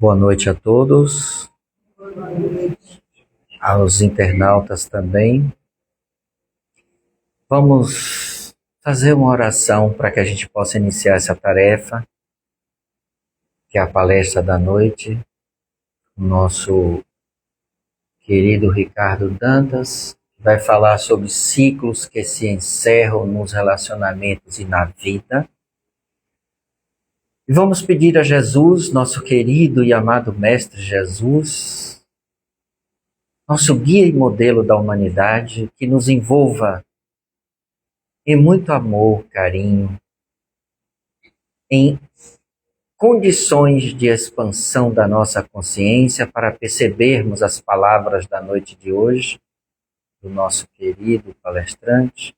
Boa noite a todos, aos internautas também. Vamos fazer uma oração para que a gente possa iniciar essa tarefa, que é a palestra da noite. O nosso querido Ricardo Dantas vai falar sobre ciclos que se encerram nos relacionamentos e na vida. E vamos pedir a Jesus, nosso querido e amado Mestre Jesus, nosso guia e modelo da humanidade, que nos envolva em muito amor, carinho, em condições de expansão da nossa consciência para percebermos as palavras da noite de hoje, do nosso querido palestrante,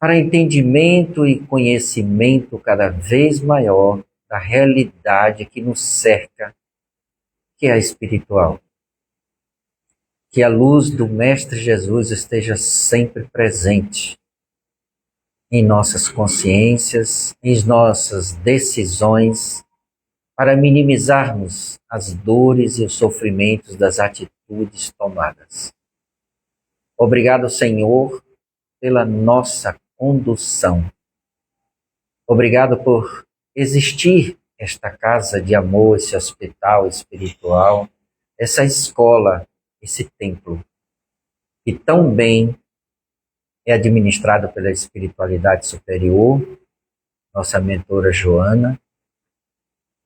para entendimento e conhecimento cada vez maior da realidade que nos cerca, que é a espiritual. Que a luz do Mestre Jesus esteja sempre presente em nossas consciências, em nossas decisões, para minimizarmos as dores e os sofrimentos das atitudes tomadas. Obrigado, Senhor, pela nossa condução. Obrigado por existir esta casa de amor, esse hospital espiritual, essa escola, esse templo, que tão bem é administrado pela espiritualidade superior, nossa mentora Joana,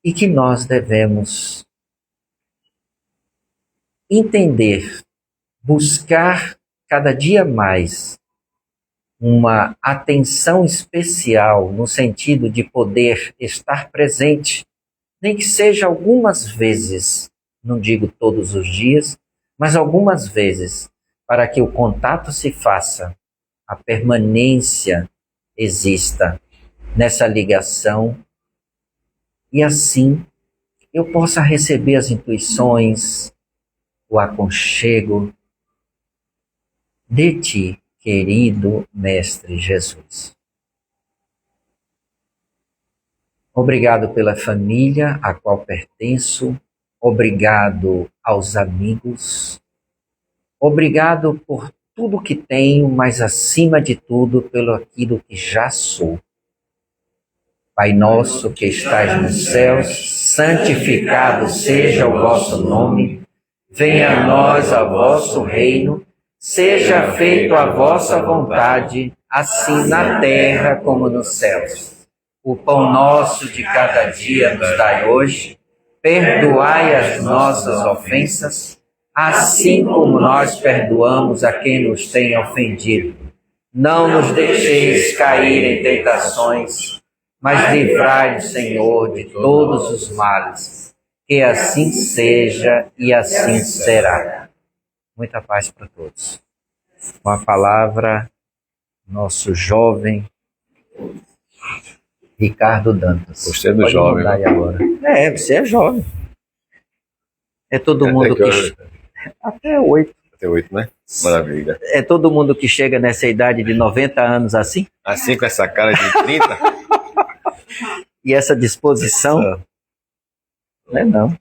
e que nós devemos entender, buscar cada dia mais uma atenção especial no sentido de poder estar presente, nem que seja algumas vezes, não digo todos os dias, mas algumas vezes, para que o contato se faça, a permanência exista nessa ligação e assim eu possa receber as intuições, o aconchego de Ti, querido Mestre Jesus. Obrigado pela família a qual pertenço, obrigado aos amigos, obrigado por tudo que tenho, mas acima de tudo pelo aquilo que já sou. Pai nosso que estais nos céus, santificado seja o vosso nome, venha a nós o vosso reino, seja feito a vossa vontade, assim na terra como nos céus. O pão nosso de cada dia nos dai hoje, perdoai as nossas ofensas, assim como nós perdoamos a quem nos tem ofendido. Não nos deixeis cair em tentações, mas livrai-nos, Senhor, de todos os males. Que assim seja e assim será. Muita paz para todos. Com a palavra, nosso jovem Ricardo Dantas. Você é do jovem, né? Agora. Você é jovem. É todo mundo que... Até 8. Até 8, né? Maravilha. É todo mundo que chega nessa idade de 90 anos assim? Assim, com essa cara de 30? E essa disposição? Não é não.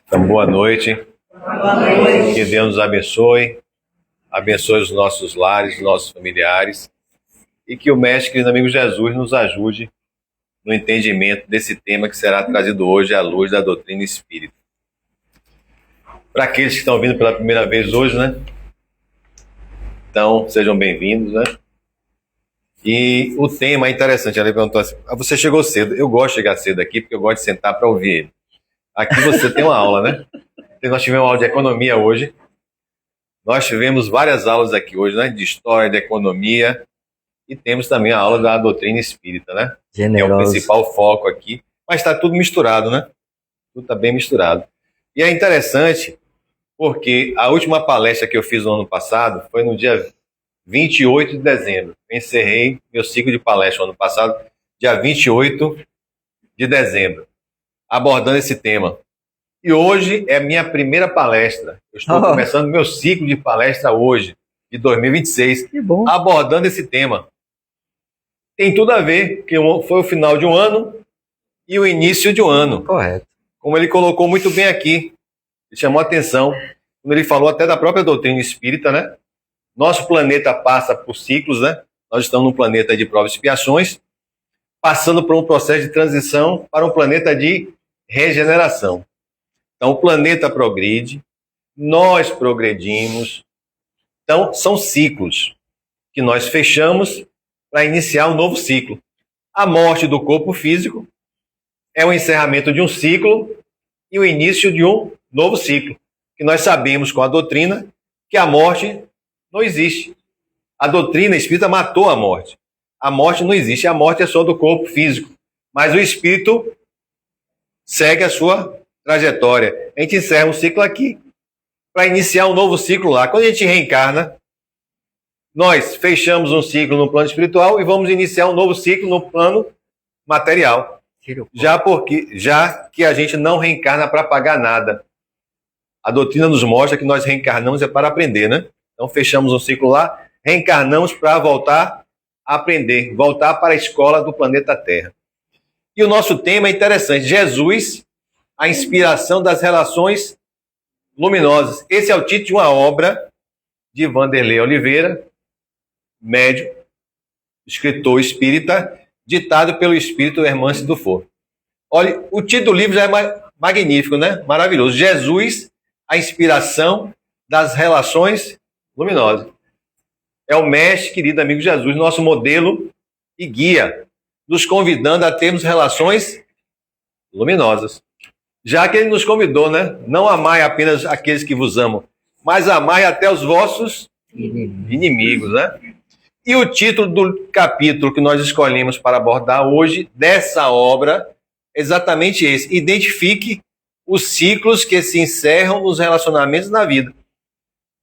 Então, boa noite. Boa noite. Que Deus nos abençoe. Abençoe os nossos lares, os nossos familiares. E que o Mestre, querido amigo Jesus, nos ajude no entendimento desse tema que será trazido hoje à luz da doutrina espírita. Para aqueles que estão vindo pela primeira vez hoje, né? Então, sejam bem-vindos, né? E o tema é interessante. Ela perguntou assim: você chegou cedo? Eu gosto de chegar cedo aqui porque eu gosto de sentar para ouvir ele. Aqui você tem uma aula, né? Nós tivemos uma aula de economia hoje. Nós tivemos várias aulas aqui hoje, né? De história, de economia. E temos também a aula da doutrina espírita, né? Generoso. Que é o principal foco aqui. Mas está tudo misturado, né? Tudo está bem misturado. E é interessante porque a última palestra que eu fiz no ano passado foi no dia 28 de dezembro. Eu encerrei meu ciclo de palestra no ano passado, dia 28 de dezembro, abordando esse tema. E hoje é a minha primeira palestra. Eu estou começando meu ciclo de palestra hoje, de 2026, que bom, abordando esse tema. tem tudo a ver, que foi o final de um ano e o início de um ano. Correto. Como ele colocou muito bem aqui, ele chamou a atenção, quando ele falou até da própria doutrina espírita, né? Nosso planeta passa por ciclos, né? Nós estamos num planeta de provas e expiações, passando por um processo de transição para um planeta de regeneração. Então, o planeta progride, nós progredimos. Então, são ciclos que nós fechamos para iniciar um novo ciclo. A morte do corpo físico é o encerramento de um ciclo e o início de um novo ciclo. Que nós sabemos com a doutrina que a morte não existe. A doutrina espírita matou a morte. A morte não existe, a morte é só do corpo físico. Mas o espírito segue a sua trajetória. A gente encerra um ciclo aqui para iniciar um novo ciclo lá. Quando a gente reencarna, nós fechamos um ciclo no plano espiritual e vamos iniciar um novo ciclo no plano material. Já que a gente não reencarna para pagar nada. A doutrina nos mostra que nós reencarnamos é para aprender, né? Então fechamos um ciclo lá, reencarnamos para voltar a aprender, voltar para a escola do planeta Terra. E o nosso tema é interessante, Jesus, a inspiração das relações luminosas. Esse é o título de uma obra de Vanderlei Oliveira, médium, escritor espírita, ditado pelo espírito Hermance Dufour. Olha, o título do livro já é magnífico, né? Maravilhoso. Jesus, a inspiração das relações luminosas. É o mestre, querido amigo Jesus, nosso modelo e guia, nos convidando a termos relações luminosas. Já que ele nos convidou, né? Não amai apenas aqueles que vos amam, mas amai até os vossos inimigos, né? E o título do capítulo que nós escolhemos para abordar hoje, dessa obra, é exatamente esse. Identifique os ciclos que se encerram nos relacionamentos na vida.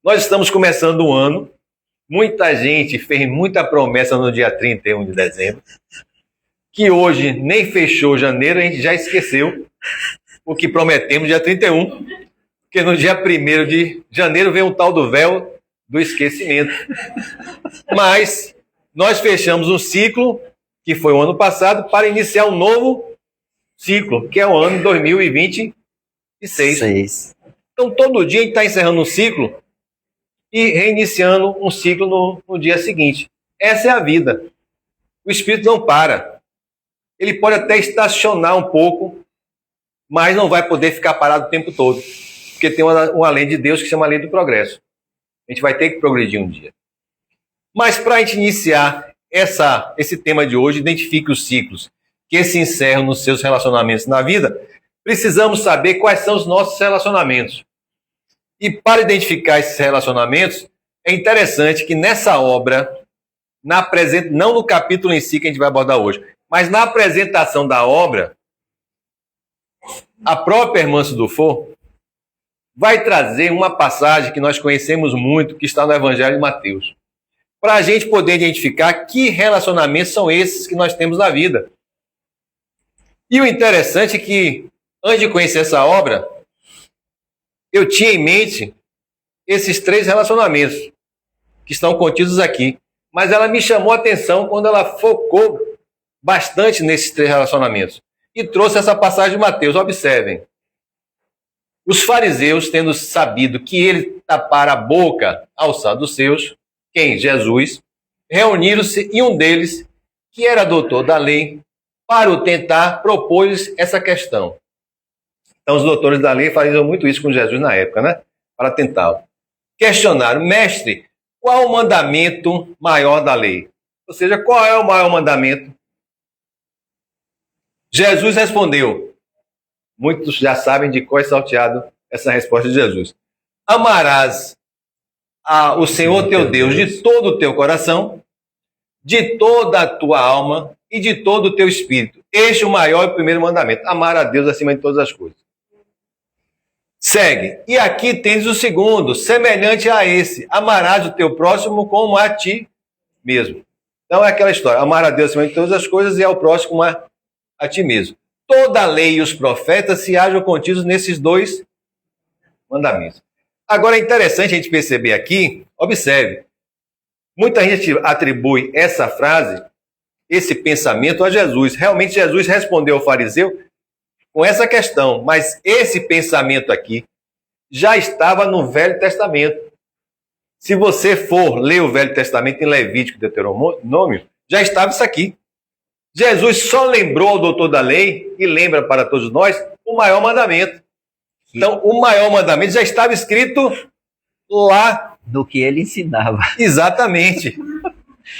Nós estamos começando o ano, muita gente fez muita promessa no dia 31 de dezembro, que hoje nem fechou janeiro, a gente já esqueceu o que prometemos dia 31, porque no dia 1º de janeiro vem um tal do véu do esquecimento. Mas nós fechamos um ciclo, que foi o ano passado, para iniciar um novo ciclo, que é o ano 2026. Então, todo dia a gente está encerrando um ciclo e reiniciando um ciclo no dia seguinte. Essa é a vida. O espírito não para. Ele pode até estacionar um pouco, mas não vai poder ficar parado o tempo todo, porque tem uma lei de Deus que se chama a lei do progresso. A gente vai ter que progredir um dia. Mas para a gente iniciar esse tema de hoje, identifique os ciclos que se encerram nos seus relacionamentos na vida, precisamos saber quais são os nossos relacionamentos. E para identificar esses relacionamentos, é interessante que nessa obra, não no capítulo em si que a gente vai abordar hoje, mas na apresentação da obra, a própria Hermance Dufour vai trazer uma passagem que nós conhecemos muito, que está no Evangelho de Mateus, para a gente poder identificar que relacionamentos são esses que nós temos na vida. E o interessante é que, antes de conhecer essa obra, eu tinha em mente esses 3 relacionamentos que estão contidos aqui. Mas ela me chamou a atenção quando ela focou bastante nesses 3 relacionamentos. E trouxe essa passagem de Mateus. Observem. Os fariseus, tendo sabido que ele tapara a boca aos saduceus, quem? Jesus, reuniram-se e um deles, que era doutor da lei, para o tentar, propôs essa questão. Então, os doutores da lei faziam muito isso com Jesus na época, né? Para tentá-lo. Questionaram, mestre, qual o mandamento maior da lei? Ou seja, qual é o maior mandamento? Jesus respondeu. Muitos já sabem de qual é salteado essa resposta de Jesus. Amarás o Senhor teu Deus de todo o teu coração, de toda a tua alma e de todo o teu espírito. Este é o maior e primeiro mandamento. Amar a Deus acima de todas as coisas. Segue. E aqui tens o segundo, semelhante a esse. Amarás o teu próximo como a ti mesmo. Então é aquela história. Amar a Deus acima de todas as coisas e ao próximo como a ti mesmo. Toda a lei e os profetas se acham contidos nesses 2 mandamentos. Agora é interessante a gente perceber aqui, observe, muita gente atribui essa frase esse pensamento a Jesus. Realmente Jesus respondeu ao fariseu com essa questão, mas esse pensamento aqui já estava no Velho Testamento. Se você for ler o Velho Testamento em Levítico e Deuteronômio, já estava isso aqui. Jesus só lembrou ao doutor da lei, e lembra para todos nós, o maior mandamento. Então, o maior mandamento já estava escrito lá. Do que ele ensinava. Exatamente.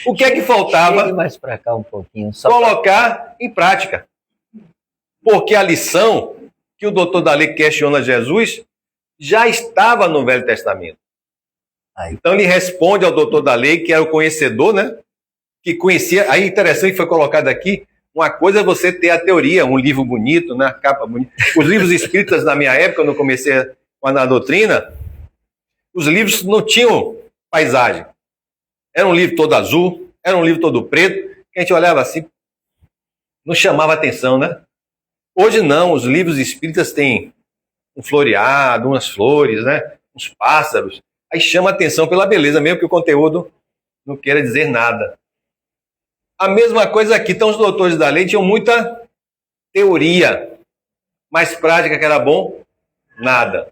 O que é que faltava? Chegue mais para cá um pouquinho. Colocar em prática. Porque a lição que o doutor da lei questiona Jesus já estava no Velho Testamento. Então ele responde ao doutor da lei, que era o conhecedor, né? Que conhecia. Aí interessante que foi colocado aqui, uma coisa é você ter a teoria, um livro bonito, né? Capa bonita. Os livros escritos na minha época, quando eu comecei na doutrina, os livros não tinham paisagem. Era um livro todo azul, era um livro todo preto, que a gente olhava assim, não chamava atenção, né? Hoje não, os livros espíritas têm um floreado, umas flores, né? Uns pássaros. Aí chama atenção pela beleza, mesmo que o conteúdo não queira dizer nada. A mesma coisa aqui. Então, os doutores da lei tinham muita teoria, mas prática que era bom, nada.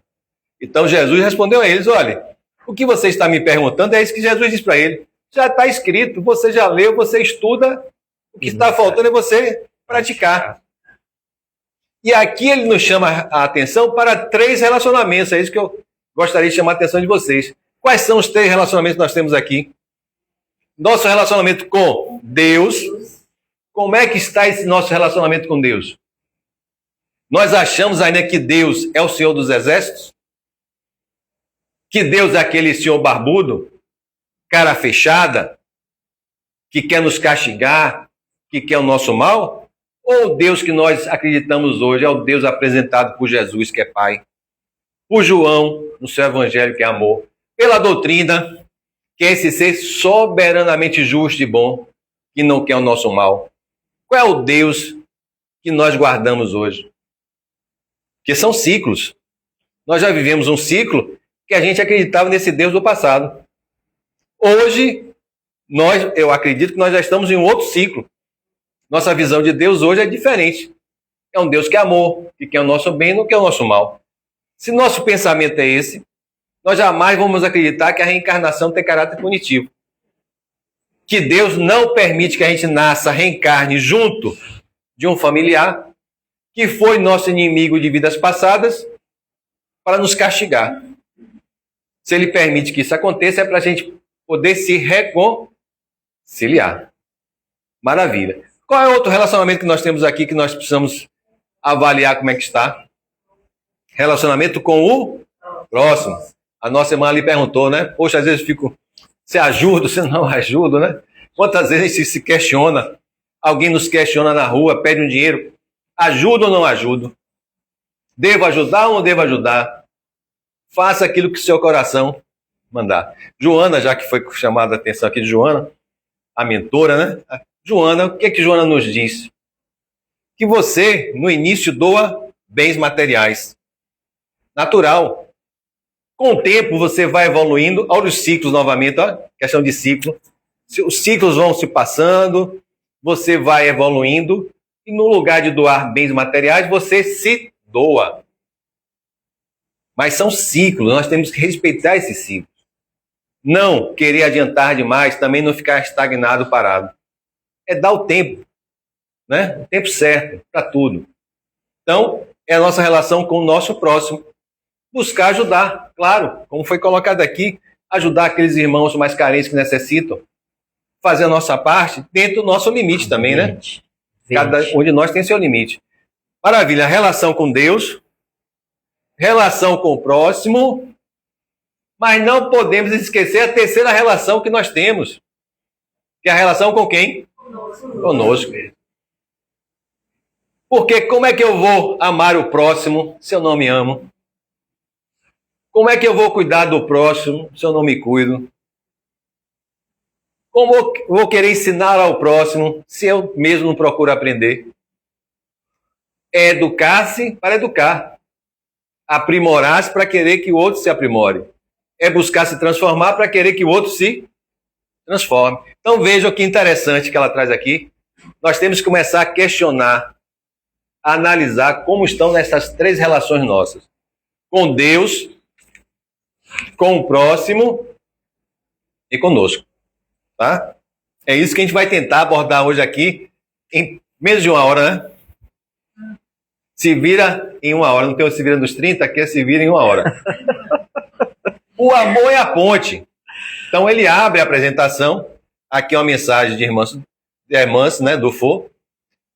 Então, Jesus respondeu a eles, olha, o que você está me perguntando é isso que Jesus disse para ele. Já está escrito, você já leu, você estuda, o que está faltando é você praticar. E aqui ele nos chama a atenção para 3 relacionamentos, é isso que eu gostaria de chamar a atenção de vocês. Quais são os 3 relacionamentos que nós temos aqui? Nosso relacionamento com Deus. Como é que está esse nosso relacionamento com Deus? Nós achamos ainda que Deus é o Senhor dos Exércitos? Que Deus é aquele senhor barbudo, cara fechada, que quer nos castigar, que quer o nosso mal? Ou o Deus que nós acreditamos hoje é o Deus apresentado por Jesus, que é Pai? Por João, no seu Evangelho, que é amor? Pela doutrina, que é esse ser soberanamente justo e bom, que não quer o nosso mal? Qual é o Deus que nós guardamos hoje? Porque são ciclos. Nós já vivemos um ciclo que a gente acreditava nesse Deus do passado. Hoje, eu acredito que nós já estamos em um outro ciclo. Nossa visão de Deus hoje é diferente. É um Deus que é amor, que quer o nosso bem e não quer o nosso mal. Se nosso pensamento é esse, nós jamais vamos acreditar que a reencarnação tem caráter punitivo. Que Deus não permite que a gente nasça, reencarne junto de um familiar que foi nosso inimigo de vidas passadas para nos castigar. Se ele permite que isso aconteça, é para a gente poder se reconciliar. Maravilha. Qual é outro relacionamento que nós temos aqui que nós precisamos avaliar como é que está? Relacionamento com o próximo. A nossa irmã ali perguntou, né? Poxa, às vezes eu fico, você ajuda, você não ajuda, né? Quantas vezes a gente se questiona? Alguém nos questiona na rua, pede um dinheiro. Ajudo ou não ajudo? Devo ajudar ou não devo ajudar? Faça aquilo que o seu coração mandar. Joana, já que foi chamada a atenção aqui de Joana, a mentora, né? Joana, o que é que Joana nos diz? Que você, no início, doa bens materiais. Natural. Com o tempo, você vai evoluindo. Olha os ciclos novamente, ó, questão de ciclo. Os ciclos vão se passando, você vai evoluindo, e no lugar de doar bens materiais, você se doa. Mas são ciclos, nós temos que respeitar esses ciclos. Não querer adiantar demais, também não ficar estagnado, parado. É dar o tempo, né? O tempo certo para tudo. Então, é a nossa relação com o nosso próximo. Buscar ajudar, claro, como foi colocado aqui, ajudar aqueles irmãos mais carentes que necessitam. Fazer a nossa parte dentro do nosso limite também, né? Um de nós tem seu limite. Maravilha, relação com Deus, relação com o próximo, mas não podemos esquecer a terceira relação que nós temos, que é a relação com quem? Conosco. Porque como é que eu vou amar o próximo se eu não me amo? Como é que eu vou cuidar do próximo se eu não me cuido? Como eu vou querer ensinar ao próximo se eu mesmo não procuro aprender? É educar-se para educar. Aprimorar-se para querer que o outro se aprimore. É buscar se transformar para querer que o outro se transforme. Então vejam que interessante que ela traz aqui. nós temos que começar a questionar, a analisar como estão nessas três relações nossas. Com Deus, com o próximo e conosco. Tá? É isso que a gente vai tentar abordar hoje aqui em menos de uma hora, né? Se vira em uma hora. Não tem o se vira nos 30, aqui é se vira em uma hora. O amor é a ponte. Então ele abre a apresentação. Aqui é uma mensagem de irmãs, né, do FO.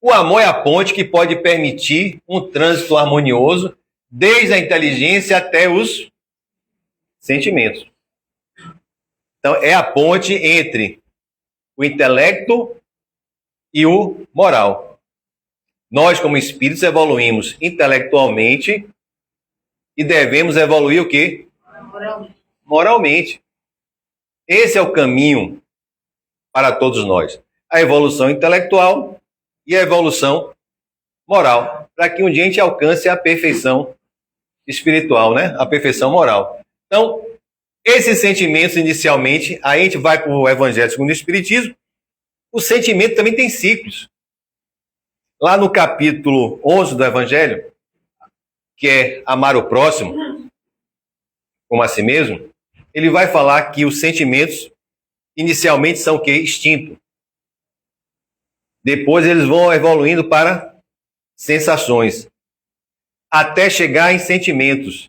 O amor é a ponte que pode permitir um trânsito harmonioso desde a inteligência até os sentimentos. Então é a ponte entre o intelecto e o moral. Nós, como espíritos, evoluímos intelectualmente e devemos evoluir o quê? Moralmente. Esse é o caminho para todos nós. A evolução intelectual e a evolução moral. Para que um dia a gente alcance a perfeição espiritual, né? A perfeição moral. Então, esses sentimentos, inicialmente, aí a gente vai para o Evangelho segundo o Espiritismo. O sentimento também tem ciclos. Lá no capítulo 11 do Evangelho, que é amar o próximo como a si mesmo, ele vai falar que os sentimentos inicialmente são o quê? Instinto. Depois eles vão evoluindo para sensações, até chegar em sentimentos.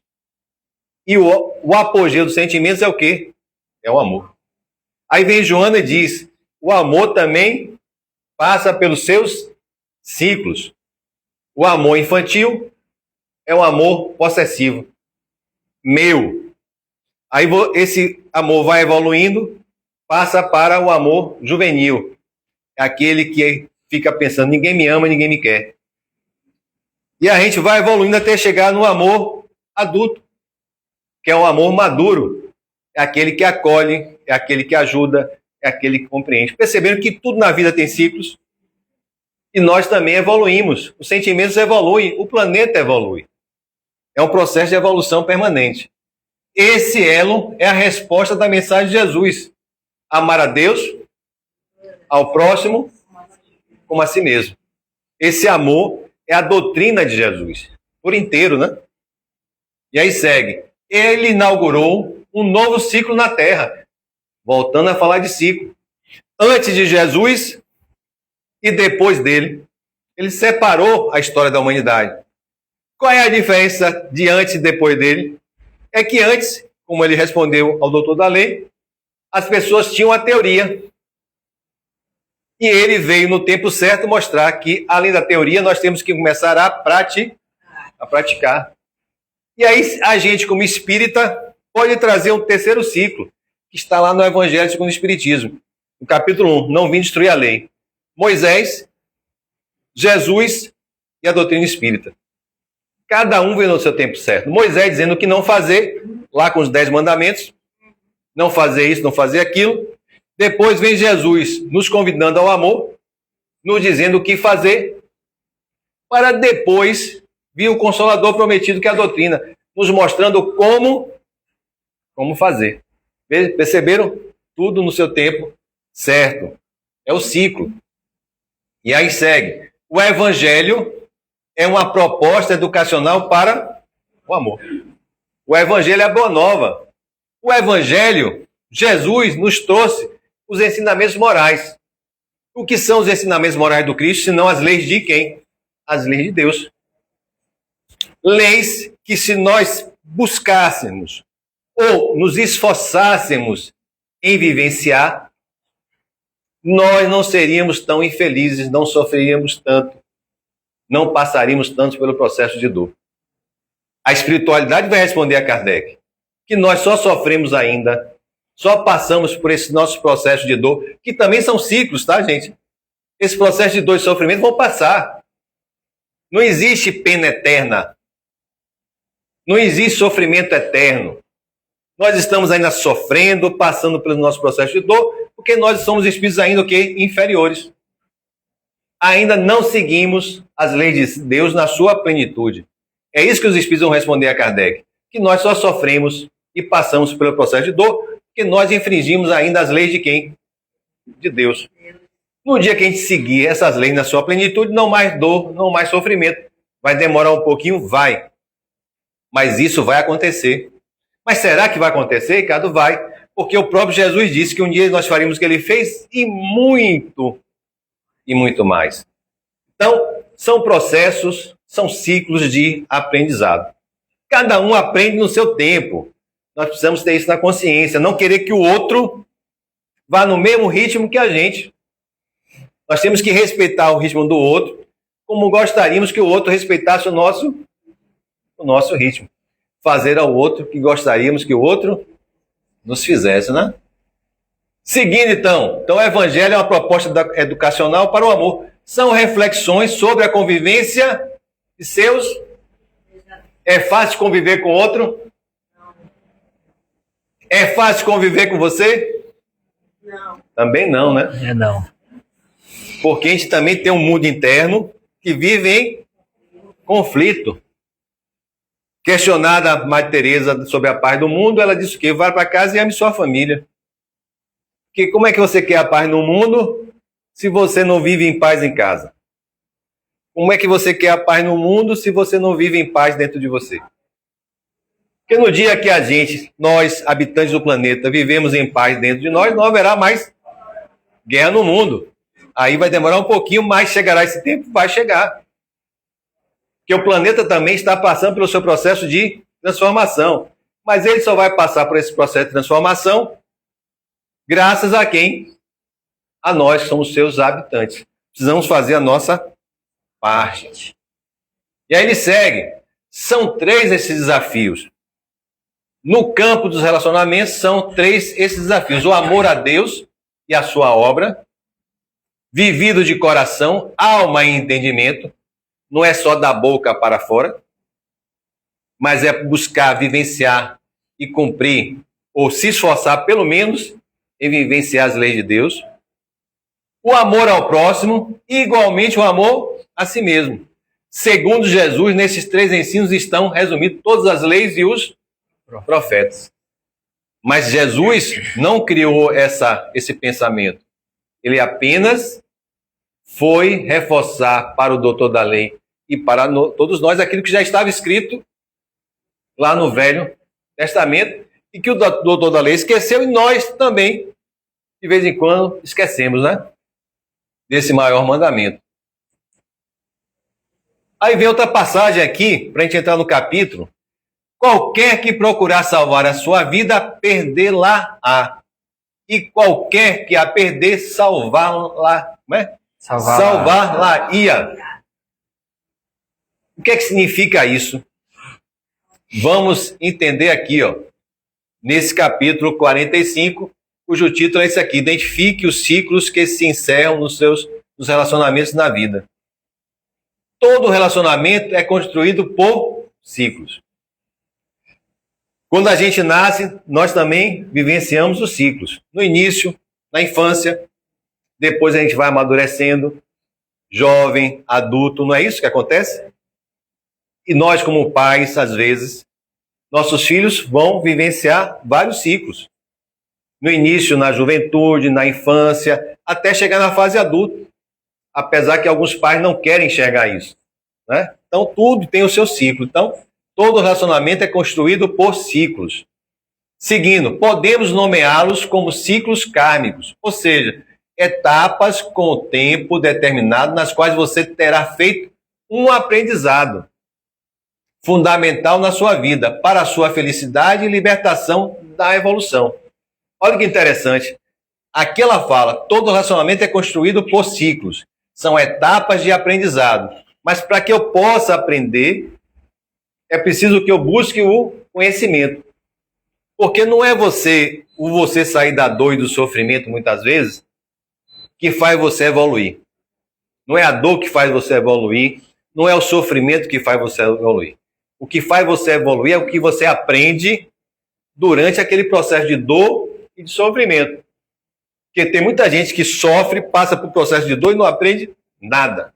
E o apogeu dos sentimentos é o quê? É o amor. Aí vem Joana e diz, o amor também passa pelos seus ciclos. O amor infantil é um amor possessivo. Meu. Aí esse amor vai evoluindo, passa para o amor juvenil. É aquele que fica pensando, ninguém me ama, ninguém me quer. E a gente vai evoluindo até chegar no amor adulto, que é um amor maduro. É aquele que acolhe, é aquele que ajuda, é aquele que compreende. Percebendo que tudo na vida tem ciclos, e nós também evoluímos. Os sentimentos evoluem, o planeta evolui. É um processo de evolução permanente. Esse elo é a resposta da mensagem de Jesus. Amar a Deus, ao próximo, como a si mesmo. Esse amor é a doutrina de Jesus, por inteiro, né? E aí segue. Ele inaugurou um novo ciclo na Terra. Voltando a falar de ciclo. Antes de Jesus e depois dele. Ele separou a história da humanidade. Qual é a diferença de antes e depois dele? É que antes, como ele respondeu ao doutor da lei, as pessoas tinham a teoria. E ele veio no tempo certo mostrar que, além da teoria, nós temos que começar a praticar. E aí a gente, como espírita, pode trazer um terceiro ciclo, que está lá no Evangelho segundo o Espiritismo. No capítulo 1, não vim destruir a lei. Moisés, Jesus e a doutrina espírita. Cada um veio no seu tempo certo. Moisés dizendo o que não fazer, lá com os 10 mandamentos, não fazer isso, não fazer aquilo. Depois vem Jesus nos convidando ao amor, nos dizendo o que fazer, para depois vir o Consolador prometido, que é a doutrina, nos mostrando como fazer. Perceberam? Tudo no seu tempo certo. É o ciclo. E aí segue. O Evangelho é uma proposta educacional para o amor. O Evangelho é a boa nova. O Evangelho, Jesus nos trouxe os ensinamentos morais. O que são os ensinamentos morais do Cristo, senão as leis de quem? As leis de Deus. Leis que, se nós buscássemos ou nos esforçássemos em vivenciar, nós não seríamos tão infelizes, não sofreríamos tanto, não passaríamos tanto pelo processo de dor. A espiritualidade vai responder a Kardec que nós só sofremos ainda, só passamos por esse nosso processo de dor, que também são ciclos, tá, gente? Esse processo de dor e sofrimento vão passar. Não existe pena eterna. Não existe sofrimento eterno. Nós estamos ainda sofrendo, passando pelo nosso processo de dor, porque nós somos espíritos ainda o quê? Inferiores. Ainda não seguimos as leis de Deus na sua plenitude. É isso que os espíritos vão responder a Kardec. Que nós só sofremos e passamos pelo processo de dor, porque nós infringimos ainda as leis de quem? De Deus. No dia que a gente seguir essas leis na sua plenitude, não mais dor, não mais sofrimento. Vai demorar um pouquinho? Vai. Mas isso vai acontecer. Mas será que vai acontecer, Ricardo? Vai. Porque o próprio Jesus disse que um dia nós faríamos o que ele fez e muito mais. Então, são processos, são ciclos de aprendizado. Cada um aprende no seu tempo. Nós precisamos ter isso na consciência, não querer que o outro vá no mesmo ritmo que a gente. Nós temos que respeitar o ritmo do outro, como gostaríamos que o outro respeitasse o nosso ritmo. Fazer ao outro o que gostaríamos que o outro nos fizesse, né? Seguindo, então, o Evangelho é uma proposta educacional para o amor. São reflexões sobre a convivência de seus. É fácil conviver com outro? É fácil conviver com você? Não. Também não, né? É não. Porque a gente também tem um mundo interno que vive em conflito. Questionada a Madre Teresa sobre a paz do mundo, ela disse o quê? Vá para casa e ame sua família. Porque como é que você quer a paz no mundo se você não vive em paz em casa? Como é que você quer a paz no mundo se você não vive em paz dentro de você? Porque no dia que nós, habitantes do planeta, vivemos em paz dentro de nós, não haverá mais guerra no mundo. Aí vai demorar um pouquinho, mas chegará esse tempo? Vai chegar. Porque o planeta também está passando pelo seu processo de transformação. Mas ele só vai passar por esse processo de transformação graças a quem? A nós, que somos seus habitantes. Precisamos fazer a nossa parte. E aí ele segue. São 3 esses desafios. No campo dos relacionamentos, são 3 esses desafios. O amor a Deus e a sua obra, vivido de coração, alma e entendimento. Não é só da boca para fora, mas é buscar vivenciar e cumprir, ou se esforçar pelo menos em vivenciar as leis de Deus. O amor ao próximo e igualmente o amor a si mesmo. Segundo Jesus, nesses 3 ensinos estão resumidos todas as leis e os profetas. Mas Jesus não criou esse pensamento. Ele apenas foi reforçar para o doutor da lei e para todos nós aquilo que já estava escrito lá no Velho Testamento e que o doutor da lei esqueceu e nós também, de vez em quando, esquecemos, né? Desse maior mandamento. Aí vem outra passagem aqui, para a gente entrar no capítulo. Qualquer que procurar salvar a sua vida, perdê-la-á. E qualquer que a perder, salvar-la. Como é? Salvar-la-ia. O que é que significa isso? Vamos entender aqui, nesse capítulo 45, cujo título é esse aqui: Identifique os ciclos que se encerram nos relacionamentos na vida. Todo relacionamento é construído por ciclos. Quando a gente nasce, nós também vivenciamos os ciclos. No início, na infância, depois a gente vai amadurecendo, jovem, adulto, não é isso que acontece? E nós, como pais, às vezes, nossos filhos vão vivenciar vários ciclos. No início, na juventude, na infância, até chegar na fase adulta. Apesar que alguns pais não querem enxergar isso, né? Então, tudo tem o seu ciclo. Então, todo relacionamento é construído por ciclos. Seguindo, podemos nomeá-los como ciclos kármicos, ou seja, etapas com o tempo determinado nas quais você terá feito um aprendizado fundamental na sua vida para a sua felicidade e libertação da evolução. Olha que interessante. Aqui ela fala, todo relacionamento é construído por ciclos. São etapas de aprendizado. Mas para que eu possa aprender, é preciso que eu busque o conhecimento. Porque não é você sair da dor e do sofrimento, muitas vezes, que faz você evoluir. Não é a dor que faz você evoluir, não é o sofrimento que faz você evoluir. O que faz você evoluir é o que você aprende durante aquele processo de dor e de sofrimento. Porque tem muita gente que sofre, passa por processo de dor e não aprende nada.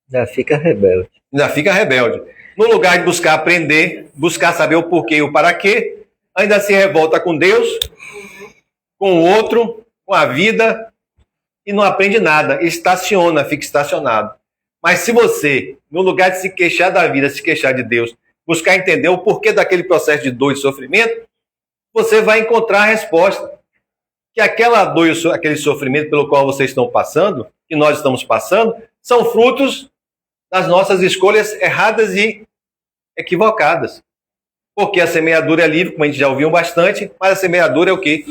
Já fica rebelde. Ainda fica rebelde. No lugar de buscar aprender, buscar saber o porquê e o para quê, ainda se revolta com Deus, com o outro, com a vida e não aprende nada, estaciona, fica estacionado. Mas se você, no lugar de se queixar da vida, se queixar de Deus, buscar entender o porquê daquele processo de dor e sofrimento, você vai encontrar a resposta. Que aquela dor e aquele sofrimento pelo qual vocês estão passando, que nós estamos passando, são frutos das nossas escolhas erradas e equivocadas. Porque a semeadura é livre, como a gente já ouviu bastante, mas a semeadura é o quê?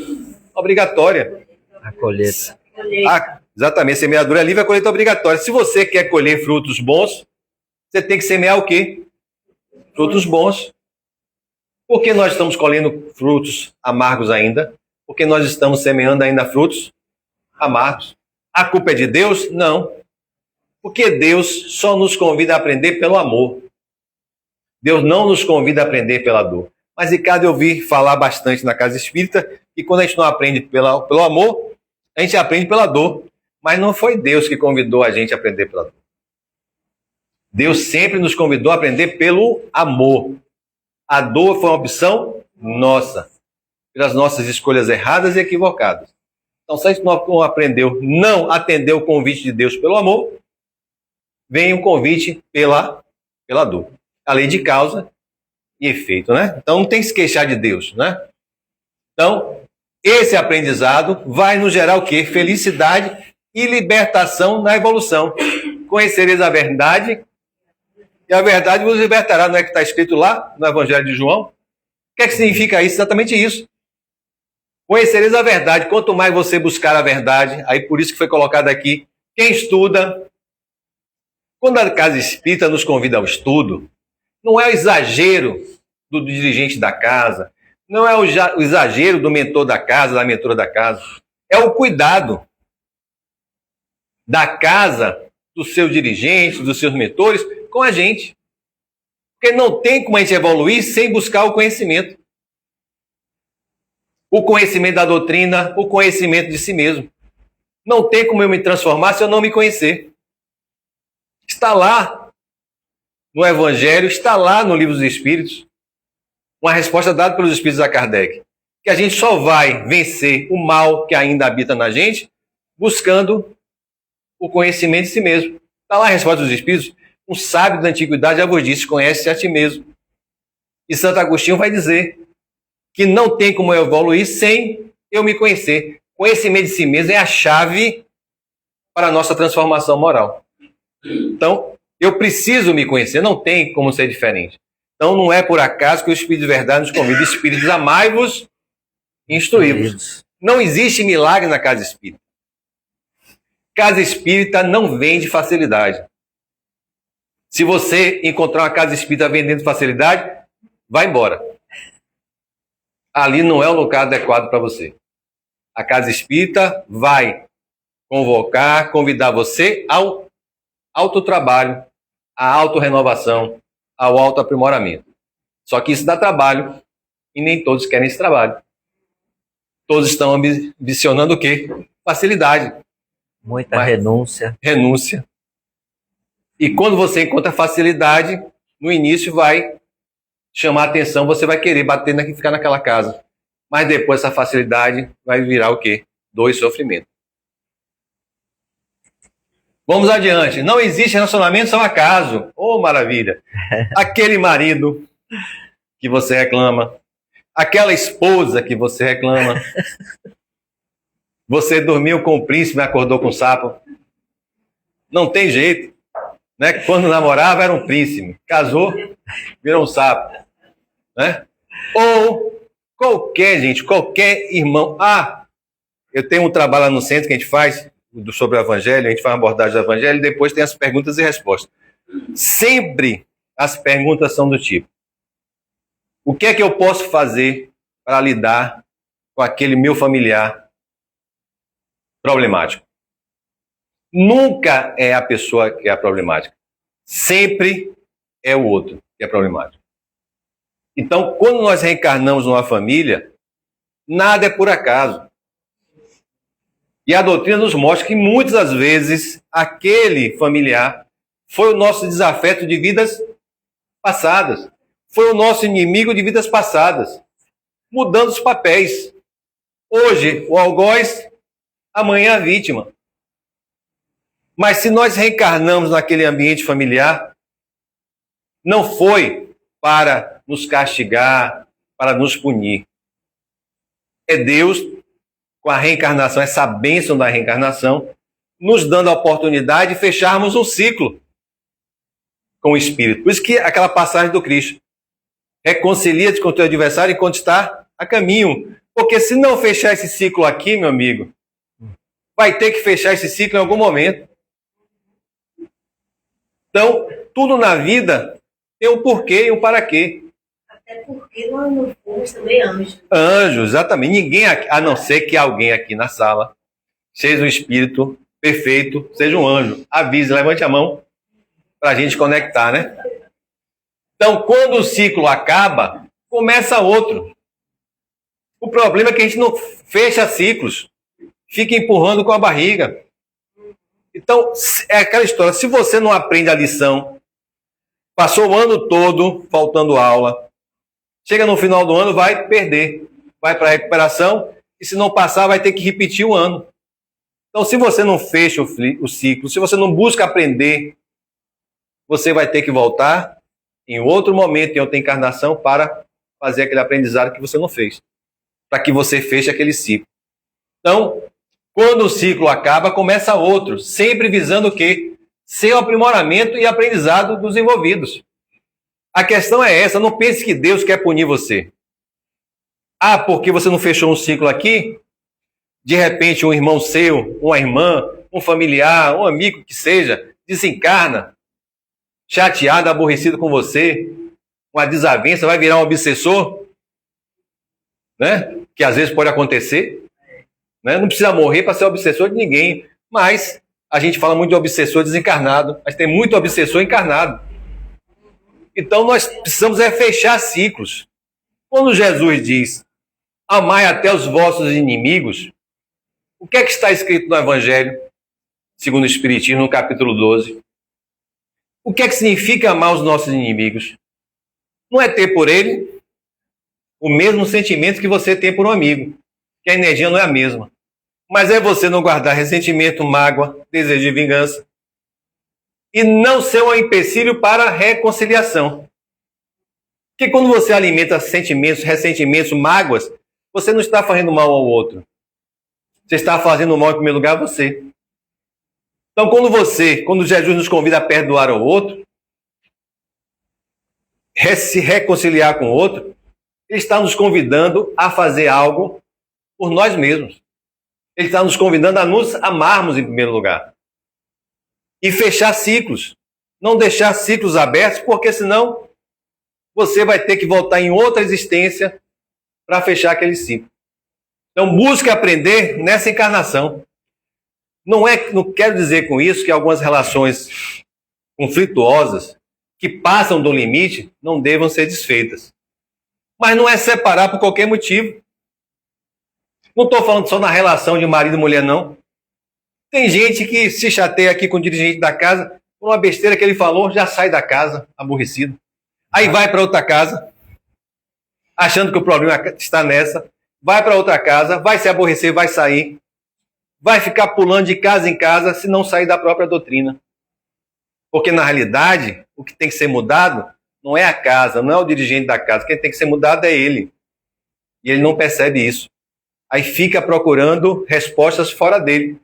Obrigatória. A colheita. Exatamente, a semeadura é livre, a colheita é obrigatória. Se você quer colher frutos bons, você tem que semear o quê? Frutos bons. Por que nós estamos colhendo frutos amargos ainda? Porque nós estamos semeando ainda frutos amargos. A culpa é de Deus? Não. Porque Deus só nos convida a aprender pelo amor. Deus não nos convida a aprender pela dor. Mas Ricardo, eu ouvi falar bastante na casa espírita que quando a gente não aprende pelo amor, a gente aprende pela dor. Mas não foi Deus que convidou a gente a aprender pela dor. Deus sempre nos convidou a aprender pelo amor. A dor foi uma opção nossa, pelas nossas escolhas erradas e equivocadas. Então, se a gente não aprendeu, não atendeu o convite de Deus pelo amor, vem o convite pela dor. A lei de causa e efeito, né? Então, não tem que se queixar de Deus, né? Então, esse aprendizado vai nos gerar o quê? Felicidade e libertação na evolução. Conhecereis a verdade e a verdade vos libertará. Não é que está escrito lá no Evangelho de João? O que é que significa isso? Exatamente isso. Conhecereis a verdade. Quanto mais você buscar a verdade, aí por isso que foi colocado aqui, quem estuda. Quando a casa espírita nos convida ao estudo, não é o exagero do dirigente da casa, não é o exagero do mentor da casa, da mentora da casa, é o cuidado da casa, dos seus dirigentes, dos seus mentores, com a gente. Porque não tem como a gente evoluir sem buscar o conhecimento. O conhecimento da doutrina, o conhecimento de si mesmo. Não tem como eu me transformar se eu não me conhecer. Está lá no Evangelho, está lá no Livro dos Espíritos, uma resposta dada pelos Espíritos a Kardec, que a gente só vai vencer o mal que ainda habita na gente buscando o conhecimento de si mesmo. Está lá a resposta dos Espíritos. Um sábio da antiguidade já vos disse, conhece-te a ti mesmo. E Santo Agostinho vai dizer que não tem como eu evoluir sem eu me conhecer. Conhecimento de si mesmo é a chave para a nossa transformação moral. Então, eu preciso me conhecer, não tem como ser diferente. Então, não é por acaso que o Espírito de Verdade nos convida, espíritos, amai-vos e instruí-vos. Não existe milagre na casa espírita. Casa espírita não vende facilidade. Se você encontrar uma casa espírita vendendo facilidade, vai embora. Ali não é o lugar adequado para você. A casa espírita vai convocar, convidar você ao autotrabalho, à autorrenovação, ao autoaprimoramento. Só que isso dá trabalho e nem todos querem esse trabalho. Todos estão ambicionando o quê? Facilidade. Muita renúncia. Renúncia. E quando você encontra facilidade, no início vai chamar a atenção, você vai querer bater e ficar naquela casa. Mas depois essa facilidade vai virar o quê? Dor e sofrimento. Vamos adiante. Não existe relacionamento sem acaso. Oh, maravilha. Aquele marido que você reclama. Aquela esposa que você reclama. Você dormiu com o príncipe e acordou com o sapo. Não tem jeito. Né? Quando namorava era um príncipe. Casou, virou um sapo. Né? Ou qualquer irmão. Eu tenho um trabalho lá no centro que a gente faz sobre o Evangelho, a gente faz uma abordagem do Evangelho e depois tem as perguntas e respostas. Sempre as perguntas são do tipo: o que é que eu posso fazer para lidar com aquele meu familiar problemático? Nunca é a pessoa que é a problemática. Sempre é o outro que é problemático. Então, quando nós reencarnamos numa família, nada é por acaso. E a doutrina nos mostra que muitas das vezes aquele familiar foi o nosso desafeto de vidas passadas. Foi o nosso inimigo de vidas passadas. Mudando os papéis. Hoje o algoz, amanhã a vítima. Mas se nós reencarnamos naquele ambiente familiar, não foi para nos castigar, para nos punir. É Deus, com a reencarnação, essa bênção da reencarnação, nos dando a oportunidade de fecharmos um ciclo com o Espírito. Por isso que aquela passagem do Cristo: reconcilia-te com o teu adversário enquanto está a caminho. Porque se não fechar esse ciclo aqui, meu amigo, vai ter que fechar esse ciclo em algum momento. Então, tudo na vida tem um porquê e um para quê. Até porque nós não fomos também anjos. Anjos, exatamente. Ninguém aqui, a não ser que alguém aqui na sala seja um espírito perfeito, seja um anjo. Avise, levante a mão para a gente conectar, né? Então, quando o ciclo acaba, começa outro. O problema é que a gente não fecha ciclos, fica empurrando com a barriga. Então, é aquela história: se você não aprende a lição, passou o ano todo faltando aula, chega no final do ano, vai perder, vai para a recuperação, e se não passar, vai ter que repetir o ano. Então, se você não fecha o ciclo, se você não busca aprender, você vai ter que voltar em outro momento, em outra encarnação, para fazer aquele aprendizado que você não fez, para que você feche aquele ciclo. Então, quando o ciclo acaba, começa outro, sempre visando o quê? Seu aprimoramento e aprendizado dos envolvidos. A questão é essa: não pense que Deus quer punir você. Ah, porque você não fechou um ciclo aqui? De repente, um irmão seu, uma irmã, um familiar, um amigo que seja, desencarna, chateado, aborrecido com você, uma desavença, vai virar um obsessor, né? Que às vezes pode acontecer, né? Não precisa morrer para ser obsessor de ninguém, mas a gente fala muito de obsessor desencarnado, mas tem muito obsessor encarnado. Então nós precisamos fechar ciclos. Quando Jesus diz: amai até os vossos inimigos, o que é que está escrito no Evangelho, segundo o Espiritismo, no capítulo 12? O que é que significa amar os nossos inimigos? Não é ter por ele o mesmo sentimento que você tem por um amigo, que a energia não é a mesma. Mas é você não guardar ressentimento, mágoa, desejo de vingança, e não ser um empecilho para a reconciliação. Porque quando você alimenta sentimentos, ressentimentos, mágoas, você não está fazendo mal ao outro. Você está fazendo mal, em primeiro lugar, a você. Então, quando Jesus nos convida a perdoar ao outro, se reconciliar com o outro, Ele está nos convidando a fazer algo por nós mesmos. Ele está nos convidando a nos amarmos, em primeiro lugar. E fechar ciclos. Não deixar ciclos abertos, porque senão você vai ter que voltar em outra existência para fechar aquele ciclo. Então, busque aprender nessa encarnação. Não quero dizer com isso que algumas relações conflituosas que passam do limite não devam ser desfeitas. Mas não é separar por qualquer motivo. Não estou falando só na relação de marido e mulher, não. Tem gente que se chateia aqui com o dirigente da casa, por uma besteira que ele falou, já sai da casa aborrecido. Aí vai para outra casa, achando que o problema está nessa, vai para outra casa, vai se aborrecer, vai sair, vai ficar pulando de casa em casa se não sair da própria doutrina. Porque, na realidade, o que tem que ser mudado não é a casa, não é o dirigente da casa. Quem tem que ser mudado é ele. E ele não percebe isso. Aí fica procurando respostas fora dele,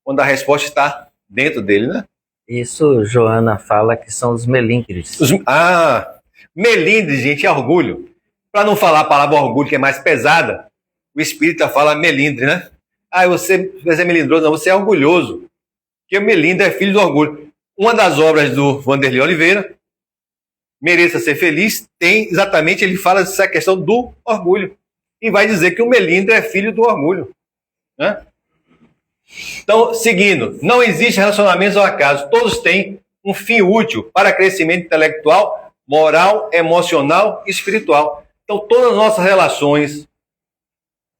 quando a resposta está dentro dele, né? Isso, Joana fala que são os melindres. Melindre, gente, é orgulho. Para não falar a palavra orgulho, que é mais pesada, o espírita fala melindre, né? Você é melindroso, não, você é orgulhoso. Porque o melindre é filho do orgulho. Uma das obras do Vanderlei Oliveira, Mereça Ser Feliz, tem exatamente, ele fala dessa questão do orgulho. E vai dizer que o melindre é filho do orgulho, né? Então, seguindo, não existe relacionamentos ao acaso, todos têm um fim útil para crescimento intelectual, moral, emocional e espiritual. Então, todas as nossas relações,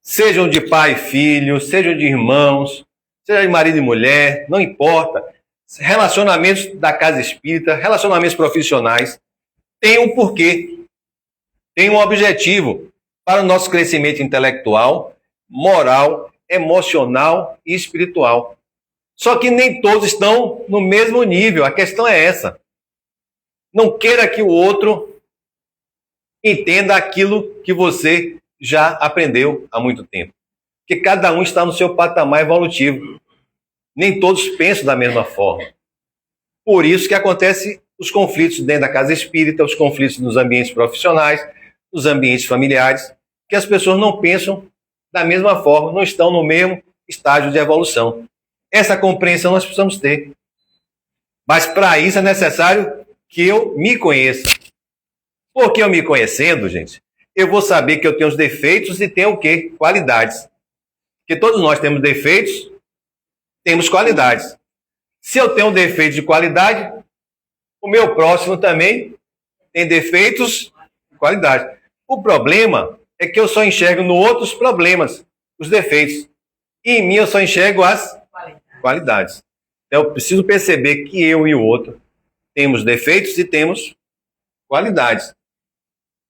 sejam de pai e filho, sejam de irmãos, seja de marido e mulher, não importa, relacionamentos da casa espírita, relacionamentos profissionais, têm um porquê, têm um objetivo para o nosso crescimento intelectual, moral, emocional e espiritual. Só que nem todos estão no mesmo nível. A questão é essa. Não queira que o outro entenda aquilo que você já aprendeu há muito tempo. Porque cada um está no seu patamar evolutivo. Nem todos pensam da mesma forma. Por isso que acontecem os conflitos dentro da casa espírita, os conflitos nos ambientes profissionais, nos ambientes familiares, que as pessoas não pensam da mesma forma, não estão no mesmo estágio de evolução. Essa compreensão nós precisamos ter. Mas para isso é necessário que eu me conheça. Porque eu me conhecendo, gente, eu vou saber que eu tenho os defeitos e tenho o quê? Qualidades. Porque todos nós temos defeitos, temos qualidades. Se eu tenho um defeito de qualidade, o meu próximo também tem defeitos e qualidades. O problema é que eu só enxergo no outro os problemas, os defeitos. E em mim eu só enxergo as qualidades. Então eu preciso perceber que eu e o outro temos defeitos e temos qualidades.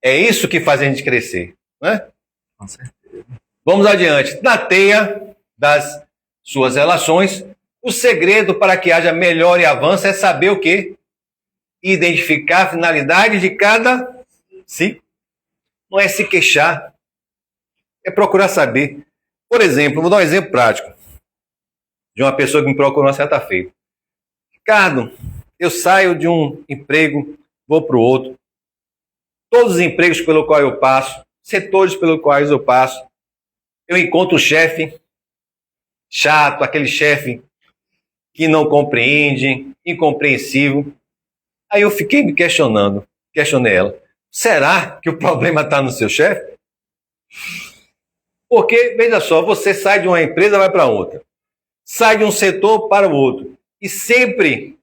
É isso que faz a gente crescer, né? Com certeza. Vamos adiante. Na teia das suas relações, o segredo para que haja melhor e avanço é saber o quê? Identificar a finalidade de cada ciclo. Não é se queixar, é procurar saber. Por exemplo, vou dar um exemplo prático de uma pessoa que me procurou uma certa feita. Ricardo, eu saio de um emprego, vou para o outro. Todos os empregos pelo qual eu passo, setores pelos quais eu passo, eu encontro um chefe chato, aquele chefe que não compreende, incompreensível. Aí eu fiquei me questionei ela. Será que o problema está no seu chefe? Porque, veja só, você sai de uma empresa e vai para outra. Sai de um setor para o outro. E sempre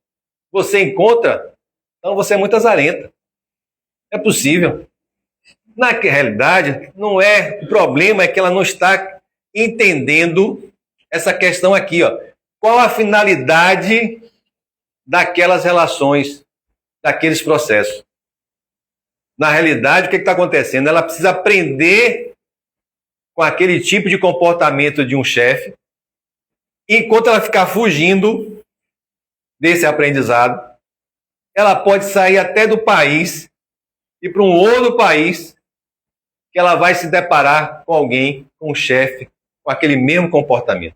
você encontra, então você é muito azarenta. É possível. Na realidade, não é, o problema é que ela não está entendendo essa questão aqui, ó. Qual a finalidade daquelas relações, daqueles processos? Na realidade, o que está acontecendo? Ela precisa aprender com aquele tipo de comportamento de um chefe. Enquanto ela ficar fugindo desse aprendizado, ela pode sair até do país e para um outro país que ela vai se deparar com alguém, com um chefe, com aquele mesmo comportamento.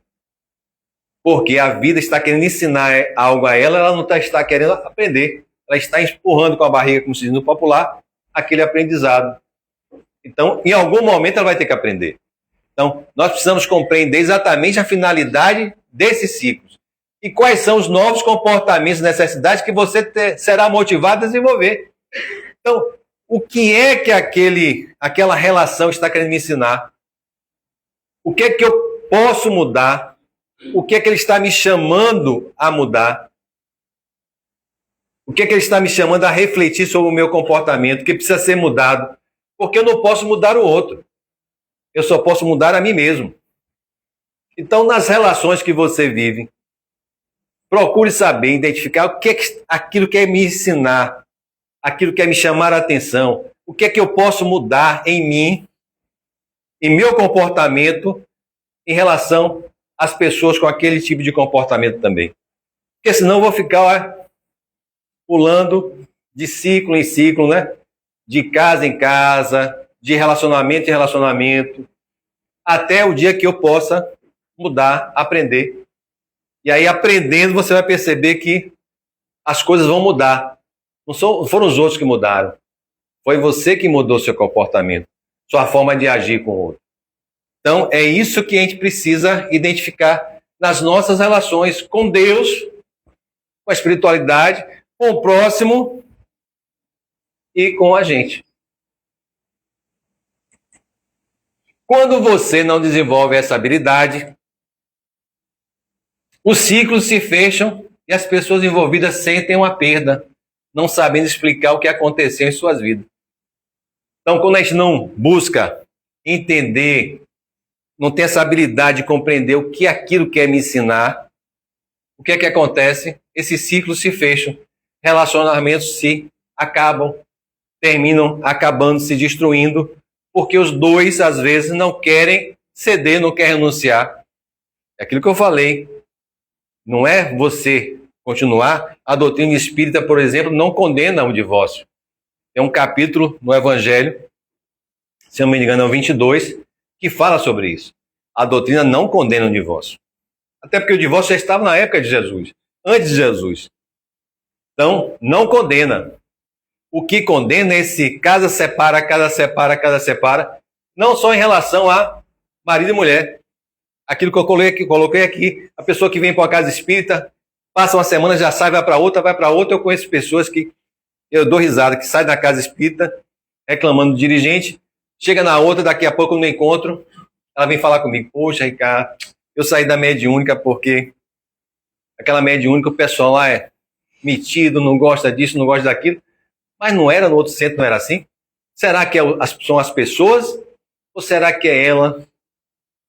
Porque a vida está querendo ensinar algo a ela, ela não está querendo aprender. Ela está empurrando com a barriga, como se diz no popular, aquele aprendizado. Então, em algum momento ela vai ter que aprender. Então, nós precisamos compreender exatamente a finalidade desses ciclos. E quais são os novos comportamentos e necessidades que você será motivado a desenvolver. Então, o que é que aquela relação está querendo me ensinar? O que é que eu posso mudar? O que é que ele está me chamando a mudar? O que é que ele está me chamando a refletir sobre o meu comportamento, que precisa ser mudado? Porque eu não posso mudar o outro. Eu só posso mudar a mim mesmo. Então, nas relações que você vive, procure saber, identificar o que é aquilo que é me ensinar, aquilo que é me chamar a atenção, o que é que eu posso mudar em mim, em meu comportamento, em relação às pessoas com aquele tipo de comportamento também. Porque senão eu vou ficar pulando de ciclo em ciclo, né? De casa em casa, de relacionamento em relacionamento, até o dia que eu possa mudar, aprender. E aí, aprendendo, você vai perceber que as coisas vão mudar. Não foram os outros que mudaram. Foi você que mudou seu comportamento, sua forma de agir com o outro. Então, é isso que a gente precisa identificar nas nossas relações com Deus, com a espiritualidade, com o próximo e com a gente. Quando você não desenvolve essa habilidade, os ciclos se fecham e as pessoas envolvidas sentem uma perda, não sabendo explicar o que aconteceu em suas vidas. Então, quando a gente não busca entender, não tem essa habilidade de compreender o que aquilo quer me ensinar, o que é que acontece? Esses ciclos se fecham, relacionamentos se acabam, terminam acabando se destruindo, porque os dois, às vezes, não querem ceder, não querem renunciar. É aquilo que eu falei. não é você continuar. A doutrina espírita, por exemplo, não condena o divórcio. Tem um capítulo no Evangelho, se eu não me engano, é o 22, que fala sobre isso. A doutrina não condena o divórcio. Até porque o divórcio já estava na época de Jesus, antes de Jesus. Então, não condena. O que condena é esse casa separa, casa separa, casa separa, não só em relação a marido e mulher. Aquilo que eu coloquei aqui, a pessoa que vem para uma casa espírita, passa uma semana, já sai, vai para outra, vai para outra. Eu conheço pessoas que, eu dou risada, que saem da casa espírita, reclamando do dirigente, chega na outra, daqui a pouco no encontro, ela vem falar comigo, poxa, Ricardo, eu saí da mediúnica porque aquela mediúnica, o pessoal lá é metido, não gosta disso, não gosta daquilo, mas não era no outro centro, não era assim? Será que são as pessoas ou será que é ela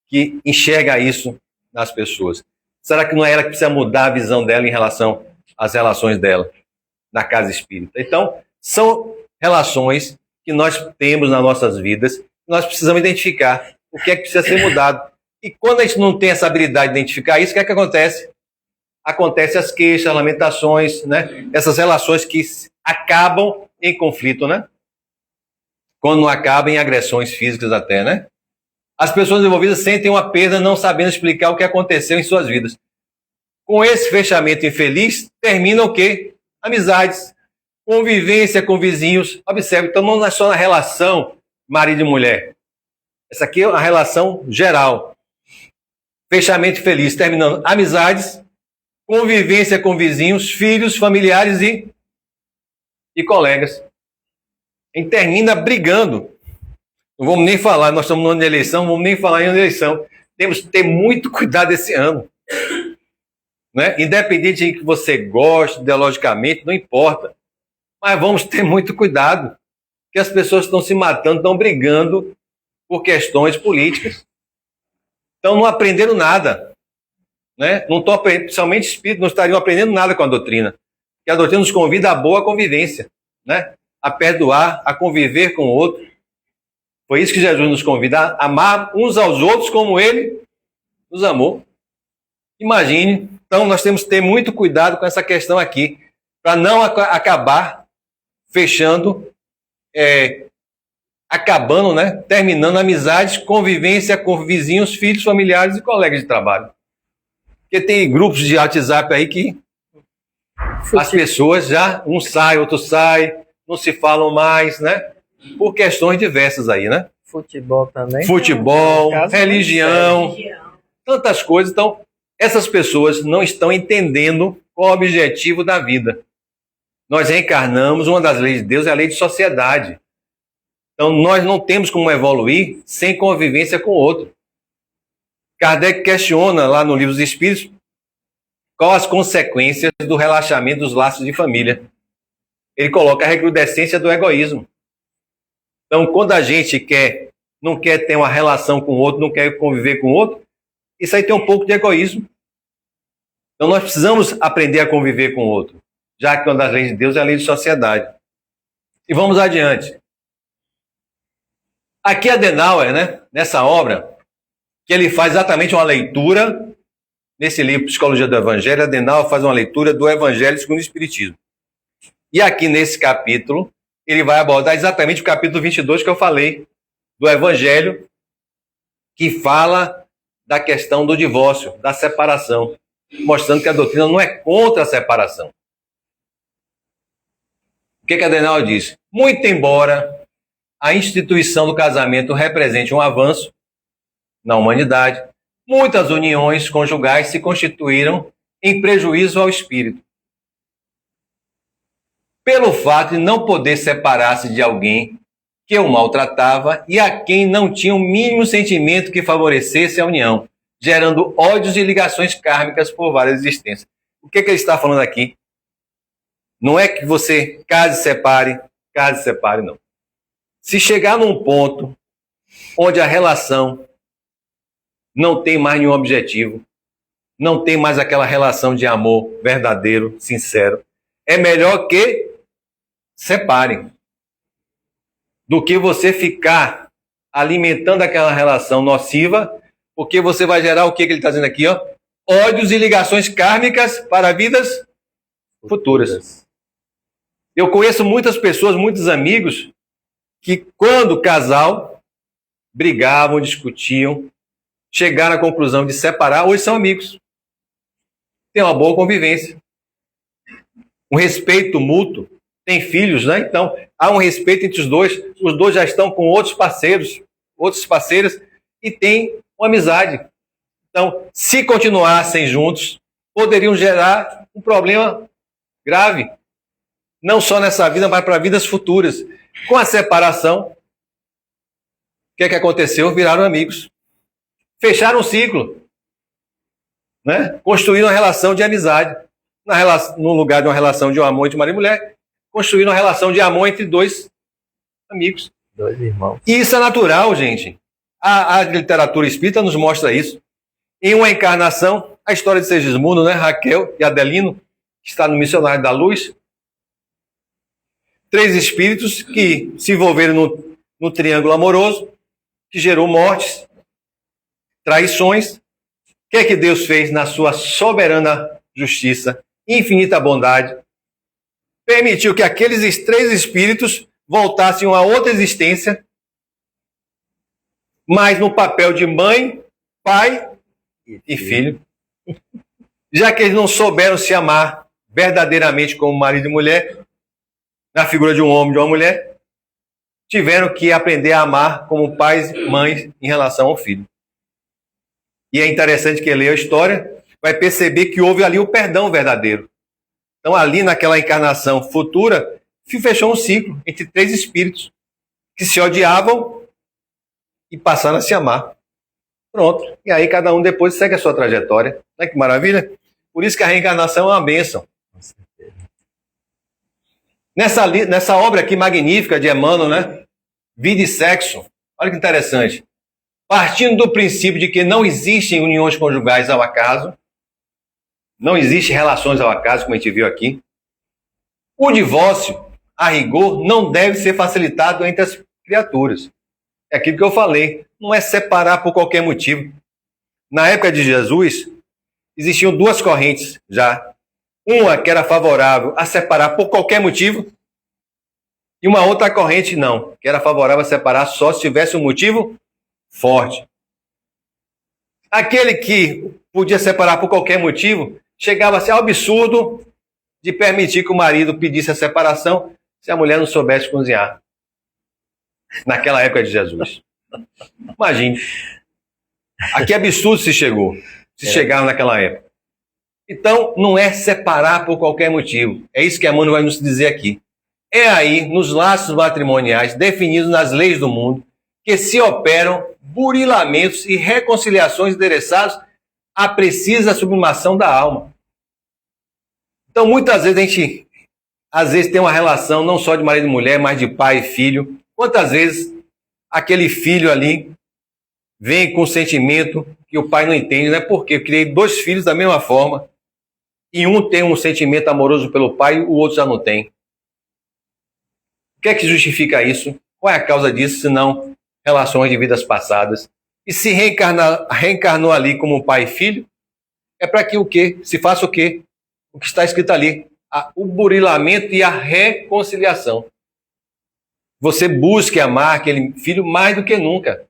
que enxerga isso nas pessoas? Será que não é ela que precisa mudar a visão dela em relação às relações dela na casa espírita? Então, são relações que nós temos nas nossas vidas, nós precisamos identificar o que é que precisa ser mudado. E quando a gente não tem essa habilidade de identificar isso, o que é que acontece? Acontecem as queixas, as lamentações, né? Essas relações que acabam em conflito, né? Quando não acabam em agressões físicas até, né? As pessoas envolvidas sentem uma perda não sabendo explicar o que aconteceu em suas vidas. Com esse fechamento infeliz, termina o quê? Amizades, convivência com vizinhos. Observe, então não é só na relação marido e mulher. Essa aqui é uma relação geral. Fechamento infeliz, terminando amizades, convivência com vizinhos, filhos, familiares e colegas. A gente termina brigando. Não vamos nem falar, nós estamos no ano de eleição, não vamos nem falar em eleição. Temos que ter muito cuidado esse ano. Né? Independente de que você goste ideologicamente, não importa. Mas vamos ter muito cuidado, porque as pessoas estão se matando, estão brigando por questões políticas. Então não aprenderam nada. Né? Não estão aprendendo, principalmente espírito, não estariam aprendendo nada com a doutrina. Porque a doutrina nos convida a boa convivência, né? A perdoar, a conviver com o outro. Foi isso que Jesus nos convida, a amar uns aos outros como Ele nos amou. Imagine, então nós temos que ter muito cuidado com essa questão aqui, para não acabar fechando, acabando, né? Terminando amizades, convivência com vizinhos, filhos, familiares e colegas de trabalho. Porque tem grupos de WhatsApp aí que as pessoas já, um sai, outro sai, não se falam mais, né? Por questões diversas aí, né? Futebol também. Futebol, religião, tantas coisas. Então, essas pessoas não estão entendendo qual é o objetivo da vida. Nós reencarnamos, uma das leis de Deus é a lei de sociedade. Então, nós não temos como evoluir sem convivência com o outro. Kardec questiona lá no Livro dos Espíritos qual as consequências do relaxamento dos laços de família. Ele coloca a recrudescência do egoísmo. Então, quando a gente não quer ter uma relação com o outro, não quer conviver com o outro, isso aí tem um pouco de egoísmo. Então, nós precisamos aprender a conviver com o outro, já que uma das leis de Deus é a lei de sociedade. E vamos adiante. Aqui Adenauer, né, nessa obra, que ele faz exatamente uma leitura, nesse livro Psicologia do Evangelho, Adenauer faz uma leitura do Evangelho segundo o Espiritismo. E aqui nesse capítulo, ele vai abordar exatamente o capítulo 22 que eu falei, do Evangelho, que fala da questão do divórcio, da separação, mostrando que a doutrina não é contra a separação. O que Adenauer diz? Muito embora a instituição do casamento represente um avanço na humanidade, muitas uniões conjugais se constituíram em prejuízo ao espírito. Pelo fato de não poder separar-se de alguém que o maltratava e a quem não tinha o mínimo sentimento que favorecesse a união, gerando ódios e ligações kármicas por várias existências. O que ele está falando aqui? Não é que você case e separe, não. Se chegar num ponto onde a relação não tem mais nenhum objetivo, não tem mais aquela relação de amor verdadeiro, sincero, é melhor que separem do que você ficar alimentando aquela relação nociva, porque você vai gerar o que ele está dizendo aqui, ó? ódios e ligações kármicas para vidas futuras. Eu conheço muitas pessoas, muitos amigos, que quando casal, brigavam, discutiam, chegaram à conclusão de separar, hoje são amigos. Tem uma boa convivência. Um respeito mútuo. Tem filhos, né? Então, há um respeito entre os dois já estão com outros parceiros, outras parceiras, e tem uma amizade. Então, se continuassem juntos, poderiam gerar um problema grave. Não só nessa vida, mas para vidas futuras. Com a separação, o que é que aconteceu? Viraram amigos. Fecharam um ciclo. Né? Construíram uma relação de amizade. No lugar de uma relação de um amor entre marido e mulher, construíram uma relação de amor entre dois amigos. Dois irmãos. E isso é natural, gente. A literatura espírita nos mostra isso. Em uma encarnação, a história de Segismundo, né? Raquel e Adelino, que está no Missionário da Luz, 3 espíritos que se envolveram no triângulo amoroso, que gerou mortes, traições. O que é que Deus fez na sua soberana justiça, infinita bondade? Permitiu que aqueles 3 espíritos voltassem a uma outra existência, mas no papel de mãe, pai e filho. Já que eles não souberam se amar verdadeiramente como marido e mulher, na figura de um homem e de uma mulher, tiveram que aprender a amar como pais e mães em relação ao filho. E é interessante que lê a história, vai perceber que houve ali o perdão verdadeiro. Então, ali naquela encarnação futura, se fechou um ciclo entre 3 espíritos que se odiavam e passaram a se amar. Pronto. E aí cada um depois segue a sua trajetória. Olha que maravilha. Por isso que a reencarnação é uma bênção. Nessa obra aqui magnífica de Emmanuel, né? Vida e Sexo. Olha que interessante. Partindo do princípio de que não existem uniões conjugais ao acaso, não existem relações ao acaso, como a gente viu aqui, o divórcio, a rigor, não deve ser facilitado entre as criaturas. É aquilo que eu falei, não é separar por qualquer motivo. Na época de Jesus, existiam 2 correntes já. Uma que era favorável a separar por qualquer motivo, e uma outra corrente não, que era favorável a separar só se tivesse um motivo forte. Aquele que podia separar por qualquer motivo, chegava-se ao absurdo de permitir que o marido pedisse a separação se a mulher não soubesse cozinhar. Naquela época de Jesus. Imagine. A que absurdo se chegou. Se chegaram naquela época. Então, não é separar por qualquer motivo. É isso que a Emmanuel vai nos dizer aqui. É aí, nos laços matrimoniais, definidos nas leis do mundo, que se operam burilamentos e reconciliações endereçados à precisa sublimação da alma. Então, muitas vezes, a gente tem uma relação não só de marido e mulher, mas de pai e filho. Quantas vezes aquele filho ali vem com um sentimento que o pai não entende, né? Porque eu criei 2 filhos da mesma forma e um tem um sentimento amoroso pelo pai e o outro já não tem. O que é que justifica isso? Qual é a causa disso, se não relações de vidas passadas? E se reencarnou ali como pai e filho, é para que o quê? Se faça o quê? O que está escrito ali, o burilamento e a reconciliação. Você busque amar aquele filho mais do que nunca.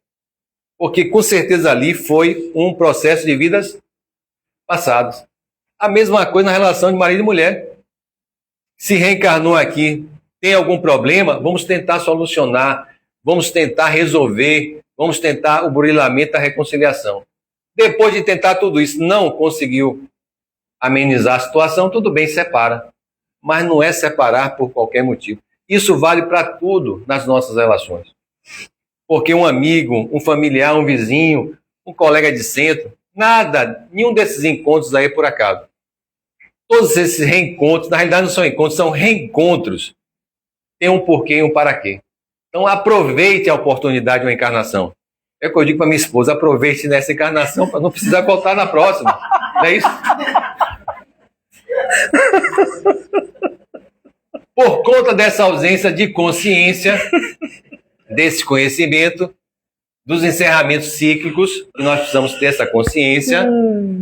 Porque com certeza ali foi um processo de vidas passadas. A mesma coisa na relação de marido e mulher. Se reencarnou aqui, tem algum problema, vamos tentar solucionar, vamos tentar resolver, vamos tentar o burilamento da reconciliação. Depois de tentar tudo isso, não conseguiu amenizar a situação, tudo bem, separa. Mas não é separar por qualquer motivo. Isso vale para tudo nas nossas relações. Porque um amigo, um familiar, um vizinho, um colega de centro, nada, nenhum desses encontros aí é por acaso. Todos esses reencontros, na realidade não são encontros, são reencontros. Tem um porquê e um para quê. Então aproveite a oportunidade de uma encarnação. É o que eu digo para minha esposa, aproveite nessa encarnação para não precisar voltar na próxima. Não é isso? Por conta dessa ausência de consciência, desse conhecimento, dos encerramentos cíclicos, e nós precisamos ter essa consciência,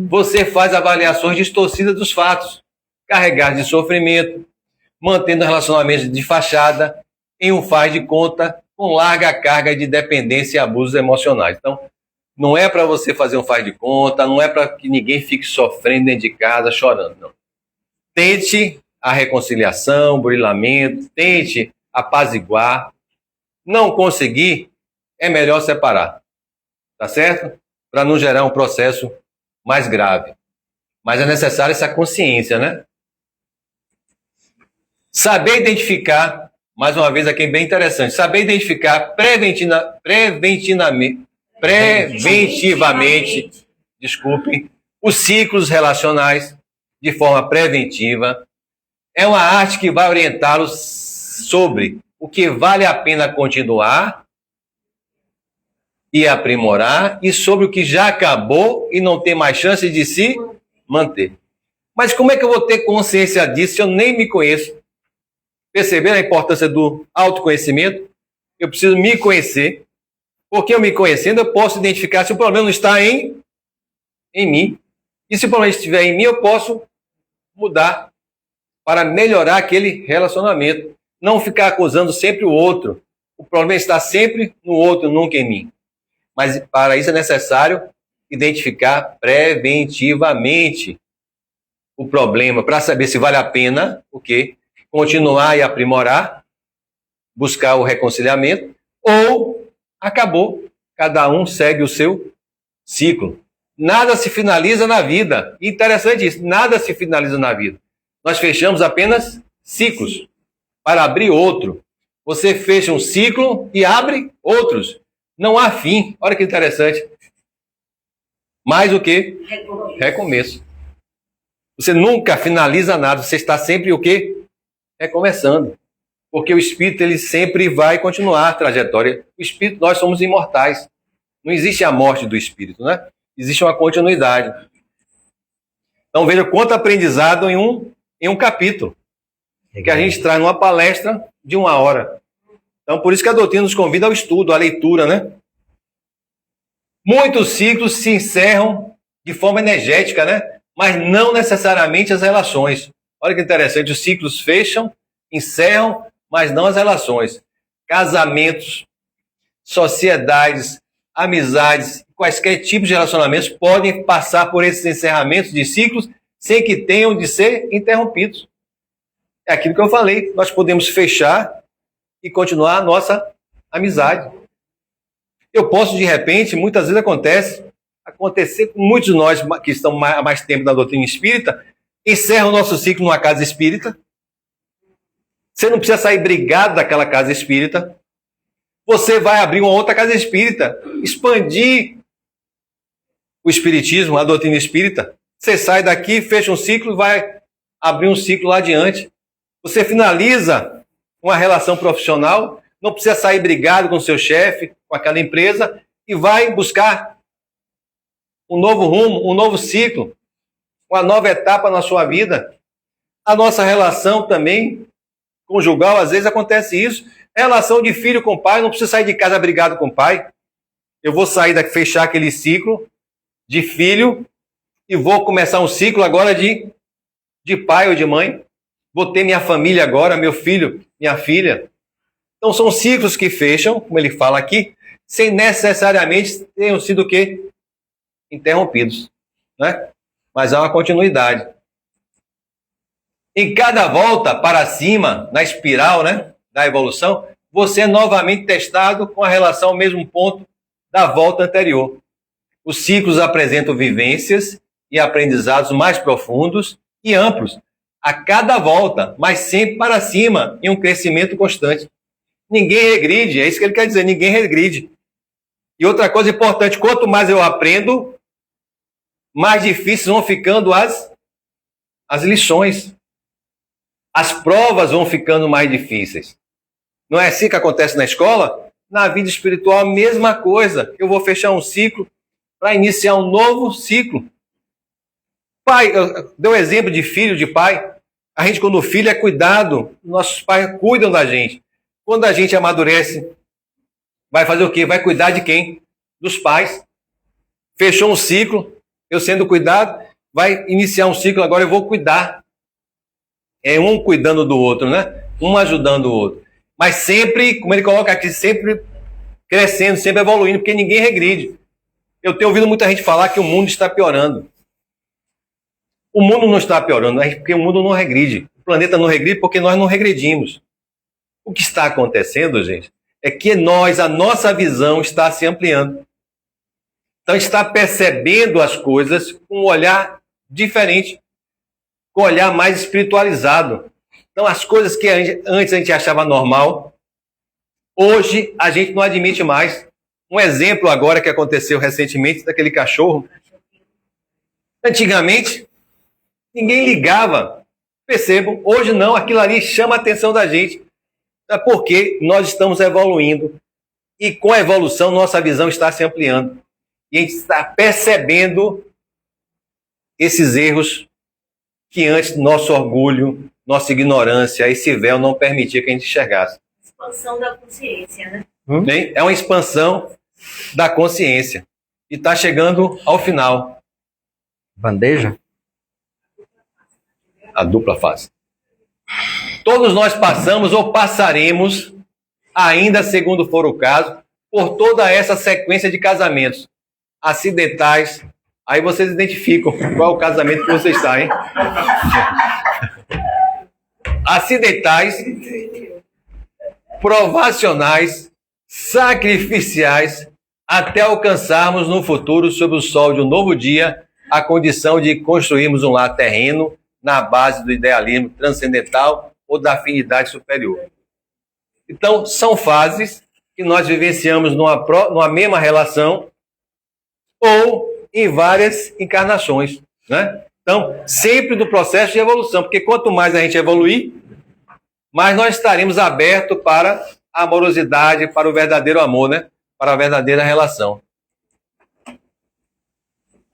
você faz avaliações distorcidas dos fatos, carregados de sofrimento, mantendo relacionamentos de fachada em um faz de conta com larga carga de dependência e abusos emocionais. Então, não é para você fazer um faz de conta, não é para que ninguém fique sofrendo dentro de casa, chorando, não. Tente a reconciliação, o burilamento, tente apaziguar. Não conseguir, é melhor separar, tá certo? Para não gerar um processo mais grave. Mas é necessária essa consciência, né? Saber identificar, mais uma vez aqui é bem interessante, saber identificar preventivamente, desculpe, os ciclos relacionais de forma preventiva. É uma arte que vai orientá-los sobre o que vale a pena continuar e aprimorar e sobre o que já acabou e não tem mais chance de se manter. Mas como é que eu vou ter consciência disso se eu nem me conheço? Perceber a importância do autoconhecimento? Eu preciso me conhecer, porque eu me conhecendo eu posso identificar se o problema não está em mim. E se o problema estiver em mim, eu posso mudar para melhorar aquele relacionamento. Não ficar acusando sempre o outro. O problema está sempre no outro, nunca em mim. Mas para isso é necessário identificar preventivamente o problema, para saber se vale a pena o quê? Continuar e aprimorar, buscar o reconciliamento, ou acabou, cada um segue o seu ciclo. Nada se finaliza na vida. Interessante isso, nada se finaliza na vida. Nós fechamos apenas ciclos para abrir outro. Você fecha um ciclo e abre outros. Não há fim. Olha que interessante. Mais o que? Recomeço. Você nunca finaliza nada. Você está sempre o quê? Recomeçando. Porque o espírito ele sempre vai continuar a trajetória. O espírito, nós somos imortais. Não existe a morte do espírito, né? Existe uma continuidade. Então veja quanto aprendizado em um capítulo. Que a gente traz numa palestra de 1 hora. Então, por isso que a doutrina nos convida ao estudo, à leitura, né? Muitos ciclos se encerram de forma energética, né? Mas não necessariamente as relações. Olha que interessante, os ciclos fecham, encerram, mas não as relações. Casamentos, sociedades, amizades, quaisquer tipos de relacionamentos podem passar por esses encerramentos de ciclos sem que tenham de ser interrompidos. É aquilo que eu falei, nós podemos fechar e continuar a nossa amizade. Eu posso, de repente, muitas vezes acontecer com muitos de nós que estão há mais tempo na doutrina espírita, encerra o nosso ciclo numa casa espírita. Você não precisa sair brigado daquela casa espírita. Você vai abrir uma outra casa espírita, expandir o espiritismo, a doutrina espírita. Você sai daqui, fecha um ciclo e vai abrir um ciclo lá adiante. Você finaliza uma relação profissional, não precisa sair brigado com o seu chefe, com aquela empresa, e vai buscar um novo rumo, um novo ciclo, uma nova etapa na sua vida. A nossa relação também conjugal, às vezes acontece isso. Relação de filho com pai, não precisa sair de casa brigado com o pai. Eu vou sair daqui, fechar aquele ciclo de filho e vou começar um ciclo agora de pai ou de mãe. Vou ter minha família agora, meu filho, minha filha. Então são ciclos que fecham, como ele fala aqui, sem necessariamente tenham sido o quê? Interrompidos, né? Mas há uma continuidade. Em cada volta para cima, na espiral, né, da evolução, você é novamente testado com a relação ao mesmo ponto da volta anterior. Os ciclos apresentam vivências e aprendizados mais profundos e amplos a cada volta, mas sempre para cima, em um crescimento constante. Ninguém regride, é isso que ele quer dizer, ninguém regride. E outra coisa importante, quanto mais eu aprendo, mais difíceis vão ficando as lições. As provas vão ficando mais difíceis. Não é assim que acontece na escola? Na vida espiritual, a mesma coisa. Eu vou fechar um ciclo para iniciar um novo ciclo. Pai, deu exemplo de filho, de pai. A gente, quando o filho é cuidado, nossos pais cuidam da gente. Quando a gente amadurece, vai fazer o quê? Vai cuidar de quem? dos pais. Fechou um ciclo, eu sendo cuidado, vai iniciar um ciclo, agora eu vou cuidar. É um cuidando do outro, né? Um ajudando o outro. Mas sempre, como ele coloca aqui, sempre crescendo, sempre evoluindo, porque ninguém regride. Eu tenho ouvido muita gente falar que o mundo está piorando. O mundo não está piorando, é porque o mundo não regride. O planeta não regride porque nós não regredimos. O que está acontecendo, gente, é que a nossa visão está se ampliando. Então, está percebendo as coisas com um olhar diferente, com um olhar mais espiritualizado. Então, as coisas que antes a gente achava normal, hoje a gente não admite mais. Um exemplo agora que aconteceu recentemente daquele cachorro. Antigamente, ninguém ligava. Percebam, hoje não, aquilo ali chama a atenção da gente. É porque nós estamos evoluindo. E com a evolução, nossa visão está se ampliando. E a gente está percebendo esses erros que antes nosso orgulho, nossa ignorância, esse véu não permitia que a gente enxergasse. Expansão da consciência, né? Bem, é uma expansão da consciência. E está chegando ao final. Bandeja? A dupla face. Todos nós passamos ou passaremos, ainda segundo for o caso, por toda essa sequência de casamentos acidentais. Aí vocês identificam qual é o casamento que você está, hein? Acidentais, provacionais, sacrificiais, até alcançarmos no futuro, sob o sol de um novo dia, a condição de construirmos um lar terreno na base do idealismo transcendental ou da afinidade superior. Então, são fases que nós vivenciamos numa mesma relação ou em várias encarnações, né? Então, sempre do processo de evolução, porque quanto mais a gente evoluir, mais nós estaremos abertos para a amorosidade, para o verdadeiro amor, né? Para a verdadeira relação.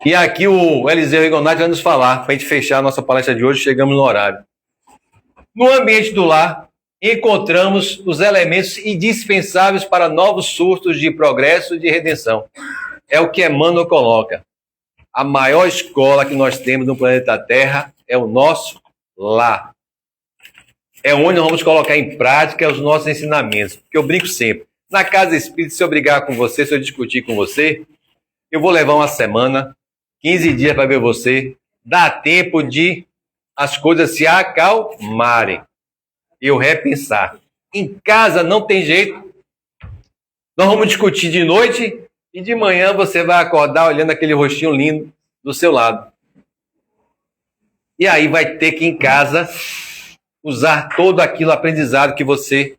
E aqui o Eliseu Rigonati vai nos falar, para a gente fechar a nossa palestra de hoje, chegamos no horário. No ambiente do lar, encontramos os elementos indispensáveis para novos surtos de progresso e de redenção. É o que Emmanuel coloca. A maior escola que nós temos no planeta Terra é o nosso lar. É onde nós vamos colocar em prática os nossos ensinamentos. Porque eu brinco sempre. Na casa espírita, se eu brigar com você, se eu discutir com você, eu vou levar uma semana, 15 dias para ver você. Dá tempo de as coisas se acalmarem. Eu repensar. Em casa não tem jeito. Nós vamos discutir de noite e de manhã você vai acordar olhando aquele rostinho lindo do seu lado. E aí vai ter que, em casa, usar todo aquilo aprendizado que você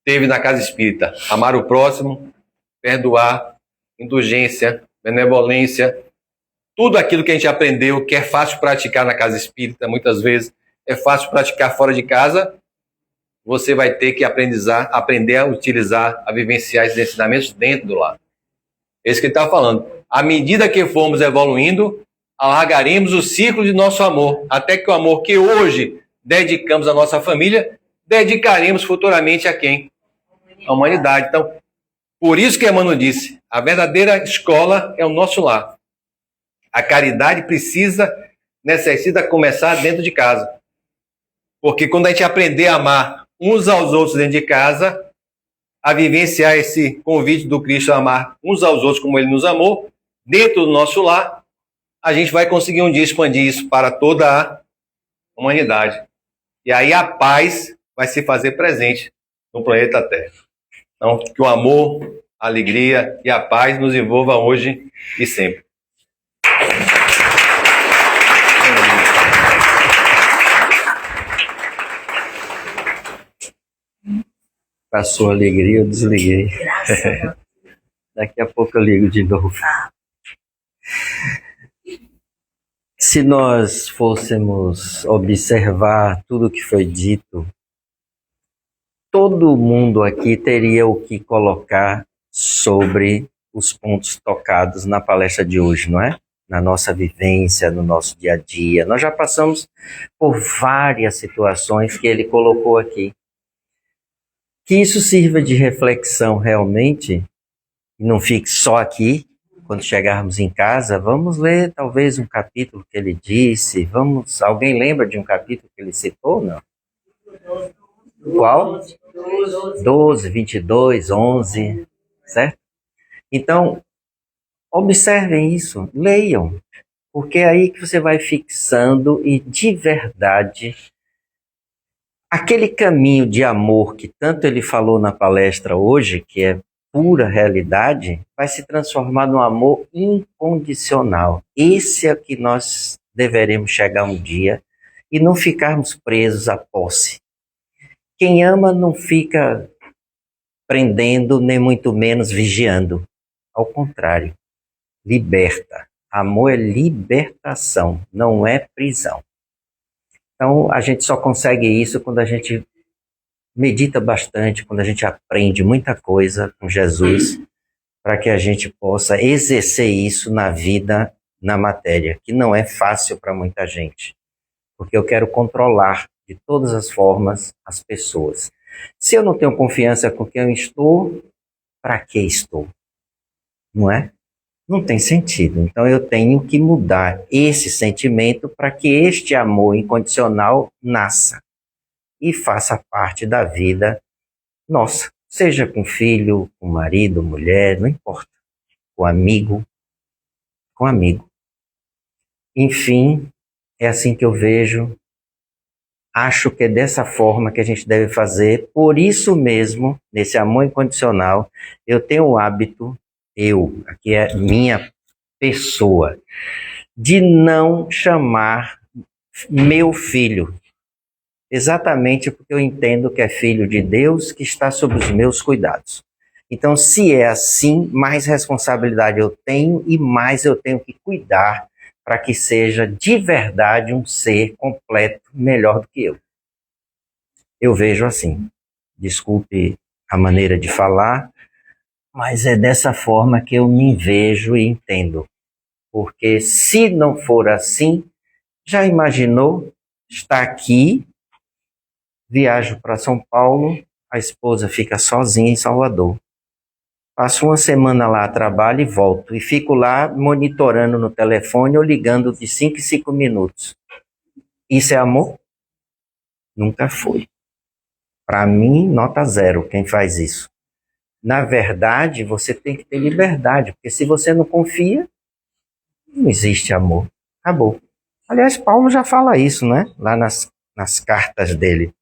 teve na casa espírita. Amar o próximo, perdoar, indulgência, benevolência, tudo aquilo que a gente aprendeu, que é fácil praticar na casa espírita, muitas vezes é fácil praticar fora de casa, você vai ter que aprender a utilizar, a vivenciar esses ensinamentos dentro do lar. É isso que ele está falando. À medida que formos evoluindo, alargaremos o círculo de nosso amor, até que o amor que hoje dedicamos à nossa família, dedicaremos futuramente a quem? A humanidade. Então, por isso que Emmanuel disse, a verdadeira escola é o nosso lar. A caridade necessita começar dentro de casa. Porque quando a gente aprender a amar uns aos outros dentro de casa, a vivenciar esse convite do Cristo a amar uns aos outros como ele nos amou, dentro do nosso lar, a gente vai conseguir um dia expandir isso para toda a humanidade. E aí a paz vai se fazer presente no planeta Terra. Então, que o amor, a alegria e a paz nos envolvam hoje e sempre. Passou a alegria, eu desliguei. Graças a Deus. Daqui a pouco eu ligo de novo. Se nós fôssemos observar tudo que foi dito, todo mundo aqui teria o que colocar sobre os pontos tocados na palestra de hoje, não é? Na nossa vivência, no nosso dia a dia. Nós já passamos por várias situações que ele colocou aqui. Que isso sirva de reflexão realmente E não fique só aqui. Quando chegarmos em casa, vamos ler talvez um capítulo que ele disse. Alguém lembra de um capítulo que ele citou? Não? Qual? 12, 22, 11, certo? Então, observem isso, leiam, porque é aí que você vai fixando e de verdade aquele caminho de amor que tanto ele falou na palestra hoje, que é pura realidade, vai se transformar num amor incondicional. Esse é o que nós deveremos chegar um dia e não ficarmos presos à posse. Quem ama não fica prendendo, nem muito menos vigiando. Ao contrário, liberta. Amor é libertação, não é prisão. Então, a gente só consegue isso quando a gente medita bastante, quando a gente aprende muita coisa com Jesus, para que a gente possa exercer isso na vida, na matéria, que não é fácil para muita gente, porque eu quero controlar de todas as formas as pessoas. Se eu não tenho confiança com quem eu estou, para que estou? Não é? Não tem sentido. Então eu tenho que mudar esse sentimento para que este amor incondicional nasça e faça parte da vida nossa. Seja com filho, com marido, mulher, não importa. Com amigo, com amigo. Enfim, é assim que eu vejo. Acho que é dessa forma que a gente deve fazer. Por isso mesmo, nesse amor incondicional, eu tenho o hábito, aqui é minha pessoa, de não chamar meu filho. Exatamente porque eu entendo que é filho de Deus que está sob os meus cuidados. Então, se é assim, mais responsabilidade eu tenho e mais eu tenho que cuidar para que seja de verdade um ser completo, melhor do que eu. Eu vejo assim. Desculpe a maneira de falar, mas é dessa forma que eu me vejo e entendo. Porque se não for assim, já imaginou estar aqui, viajo para São Paulo, a esposa fica sozinha em Salvador. Passo uma semana lá, trabalho e volto. E fico lá monitorando no telefone ou ligando de 5 em 5 minutos. Isso é amor? Nunca foi. Para mim, nota 0 quem faz isso. Na verdade, você tem que ter liberdade, porque se você não confia, não existe amor. Acabou. Aliás, Paulo já fala isso, né? Lá nas cartas dele.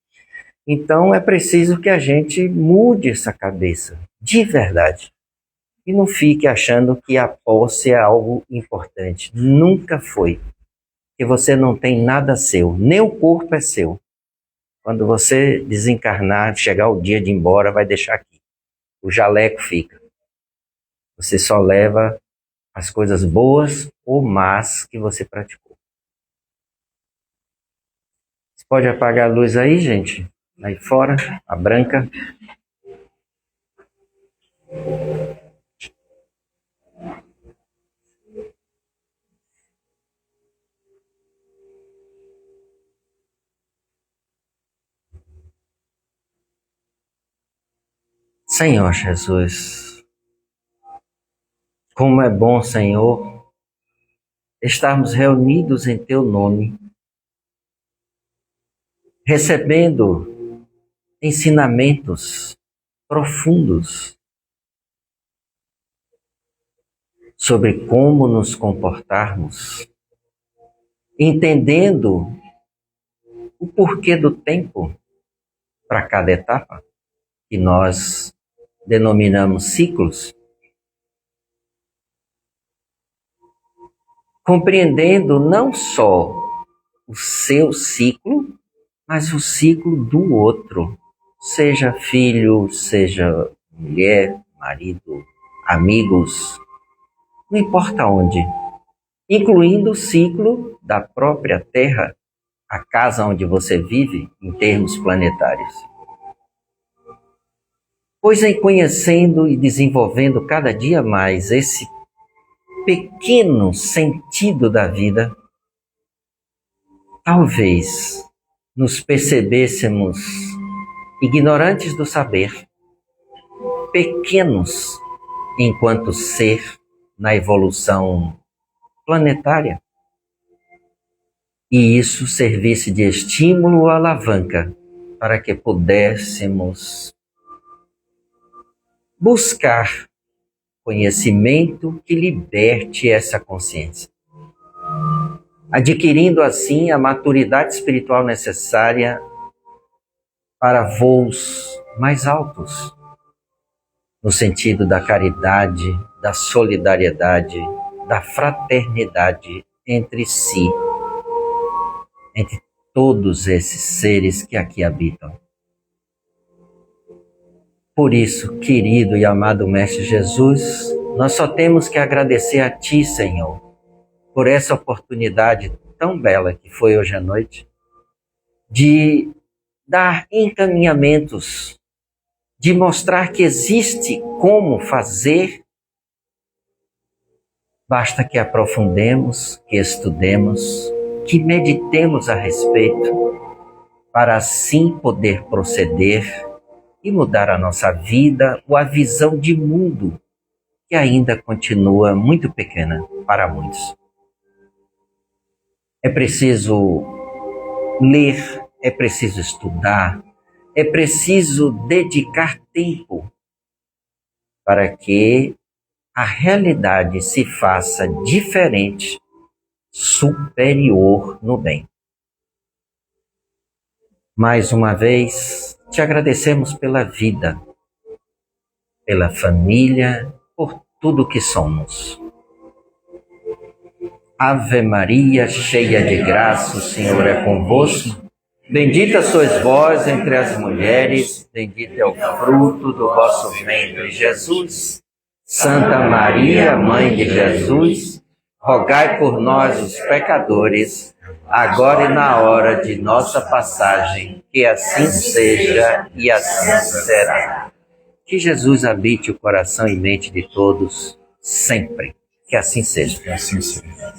Então, é preciso que a gente mude essa cabeça, de verdade. E não fique achando que a posse é algo importante. Nunca foi. Porque você não tem nada seu, nem o corpo é seu. Quando você desencarnar, chegar o dia de ir embora, vai deixar aqui. O jaleco fica. Você só leva as coisas boas ou más que você praticou. Você pode apagar a luz aí, gente? Aí fora, a branca. Senhor Jesus, como é bom, Senhor, estarmos reunidos em Teu nome, recebendo ensinamentos profundos sobre como nos comportarmos, entendendo o porquê do tempo para cada etapa, que nós denominamos ciclos, compreendendo não só o seu ciclo, mas o ciclo do outro, seja filho, seja mulher, marido, amigos, não importa onde, incluindo o ciclo da própria Terra, a casa onde você vive em termos planetários. Pois em conhecendo e desenvolvendo cada dia mais esse pequeno sentido da vida, talvez nos percebêssemos ignorantes do saber, pequenos enquanto ser na evolução planetária, e isso servisse de estímulo ou alavanca para que pudéssemos buscar conhecimento que liberte essa consciência, adquirindo assim a maturidade espiritual necessária para voos mais altos, no sentido da caridade, da solidariedade, da fraternidade entre si, entre todos esses seres que aqui habitam. Por isso, querido e amado Mestre Jesus, nós só temos que agradecer a Ti, Senhor, por essa oportunidade tão bela que foi hoje à noite, de dar encaminhamentos, de mostrar que existe como fazer. Basta que aprofundemos, que estudemos, que meditemos a respeito, para assim poder proceder e mudar a nossa vida ou a visão de mundo que ainda continua muito pequena para muitos. É preciso ler, é preciso estudar, é preciso dedicar tempo para que a realidade se faça diferente, superior no bem. Mais uma vez, te agradecemos pela vida, pela família, por tudo que somos. Ave Maria, cheia de graça, o Senhor é convosco. Bendita sois vós entre as mulheres, bendito é o fruto do vosso ventre, Jesus. Santa Maria, Mãe de Jesus, rogai por nós, os pecadores, agora e na hora de nossa passagem, que assim seja e assim será. Que Jesus habite o coração e mente de todos, sempre. Que assim seja. Que assim seja.